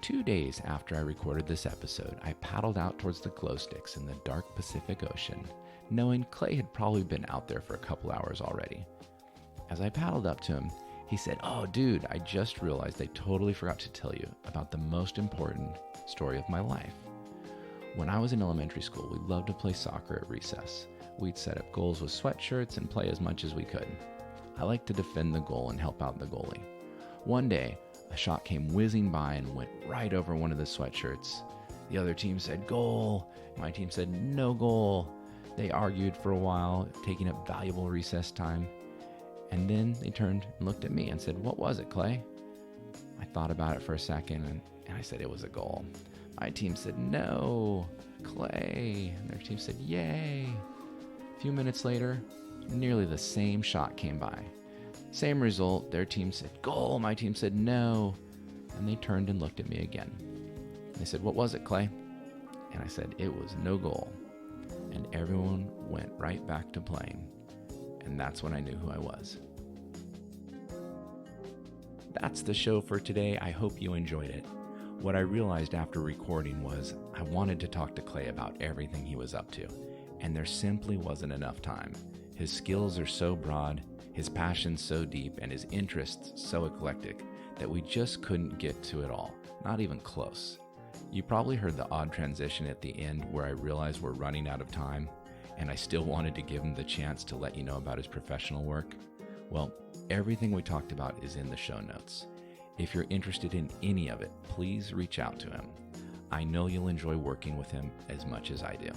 2 days after I recorded this episode, I paddled out towards the glow sticks in the dark Pacific Ocean, knowing Clay had probably been out there for a couple hours already. As I paddled up to him, he said, "Oh, dude, I just realized I totally forgot to tell you about the most important story of my life. When I was in elementary school, we loved to play soccer at recess. We'd set up goals with sweatshirts and play as much as we could. I liked to defend the goal and help out the goalie. One day, a shot came whizzing by and went right over one of the sweatshirts. The other team said, 'Goal!' My team said, 'No goal!' They argued for a while, taking up valuable recess time. And then they turned and looked at me and said, 'What was it, Clay?' I thought about it for a second and I said it was a goal. My team said, 'No, Clay.' And their team said, 'Yay.' A few minutes later, nearly the same shot came by. Same result, their team said, 'Goal.' My team said, 'No.' And they turned and looked at me again. They said, 'What was it, Clay?' And I said, 'It was no goal.' And everyone went right back to playing. And that's when I knew who I was. That's the show for today. I hope you enjoyed it. What I realized after recording was I wanted to talk to Clay about everything he was up to, and there simply wasn't enough time. His skills are so broad, his passion so deep, and his interests so eclectic that we just couldn't get to it all, not even close. You probably heard the odd transition at the end where I realized we're running out of time, and I still wanted to give him the chance to let you know about his professional work. Well, everything we talked about is in the show notes. If you're interested in any of it, please reach out to him. I know you'll enjoy working with him as much as I do.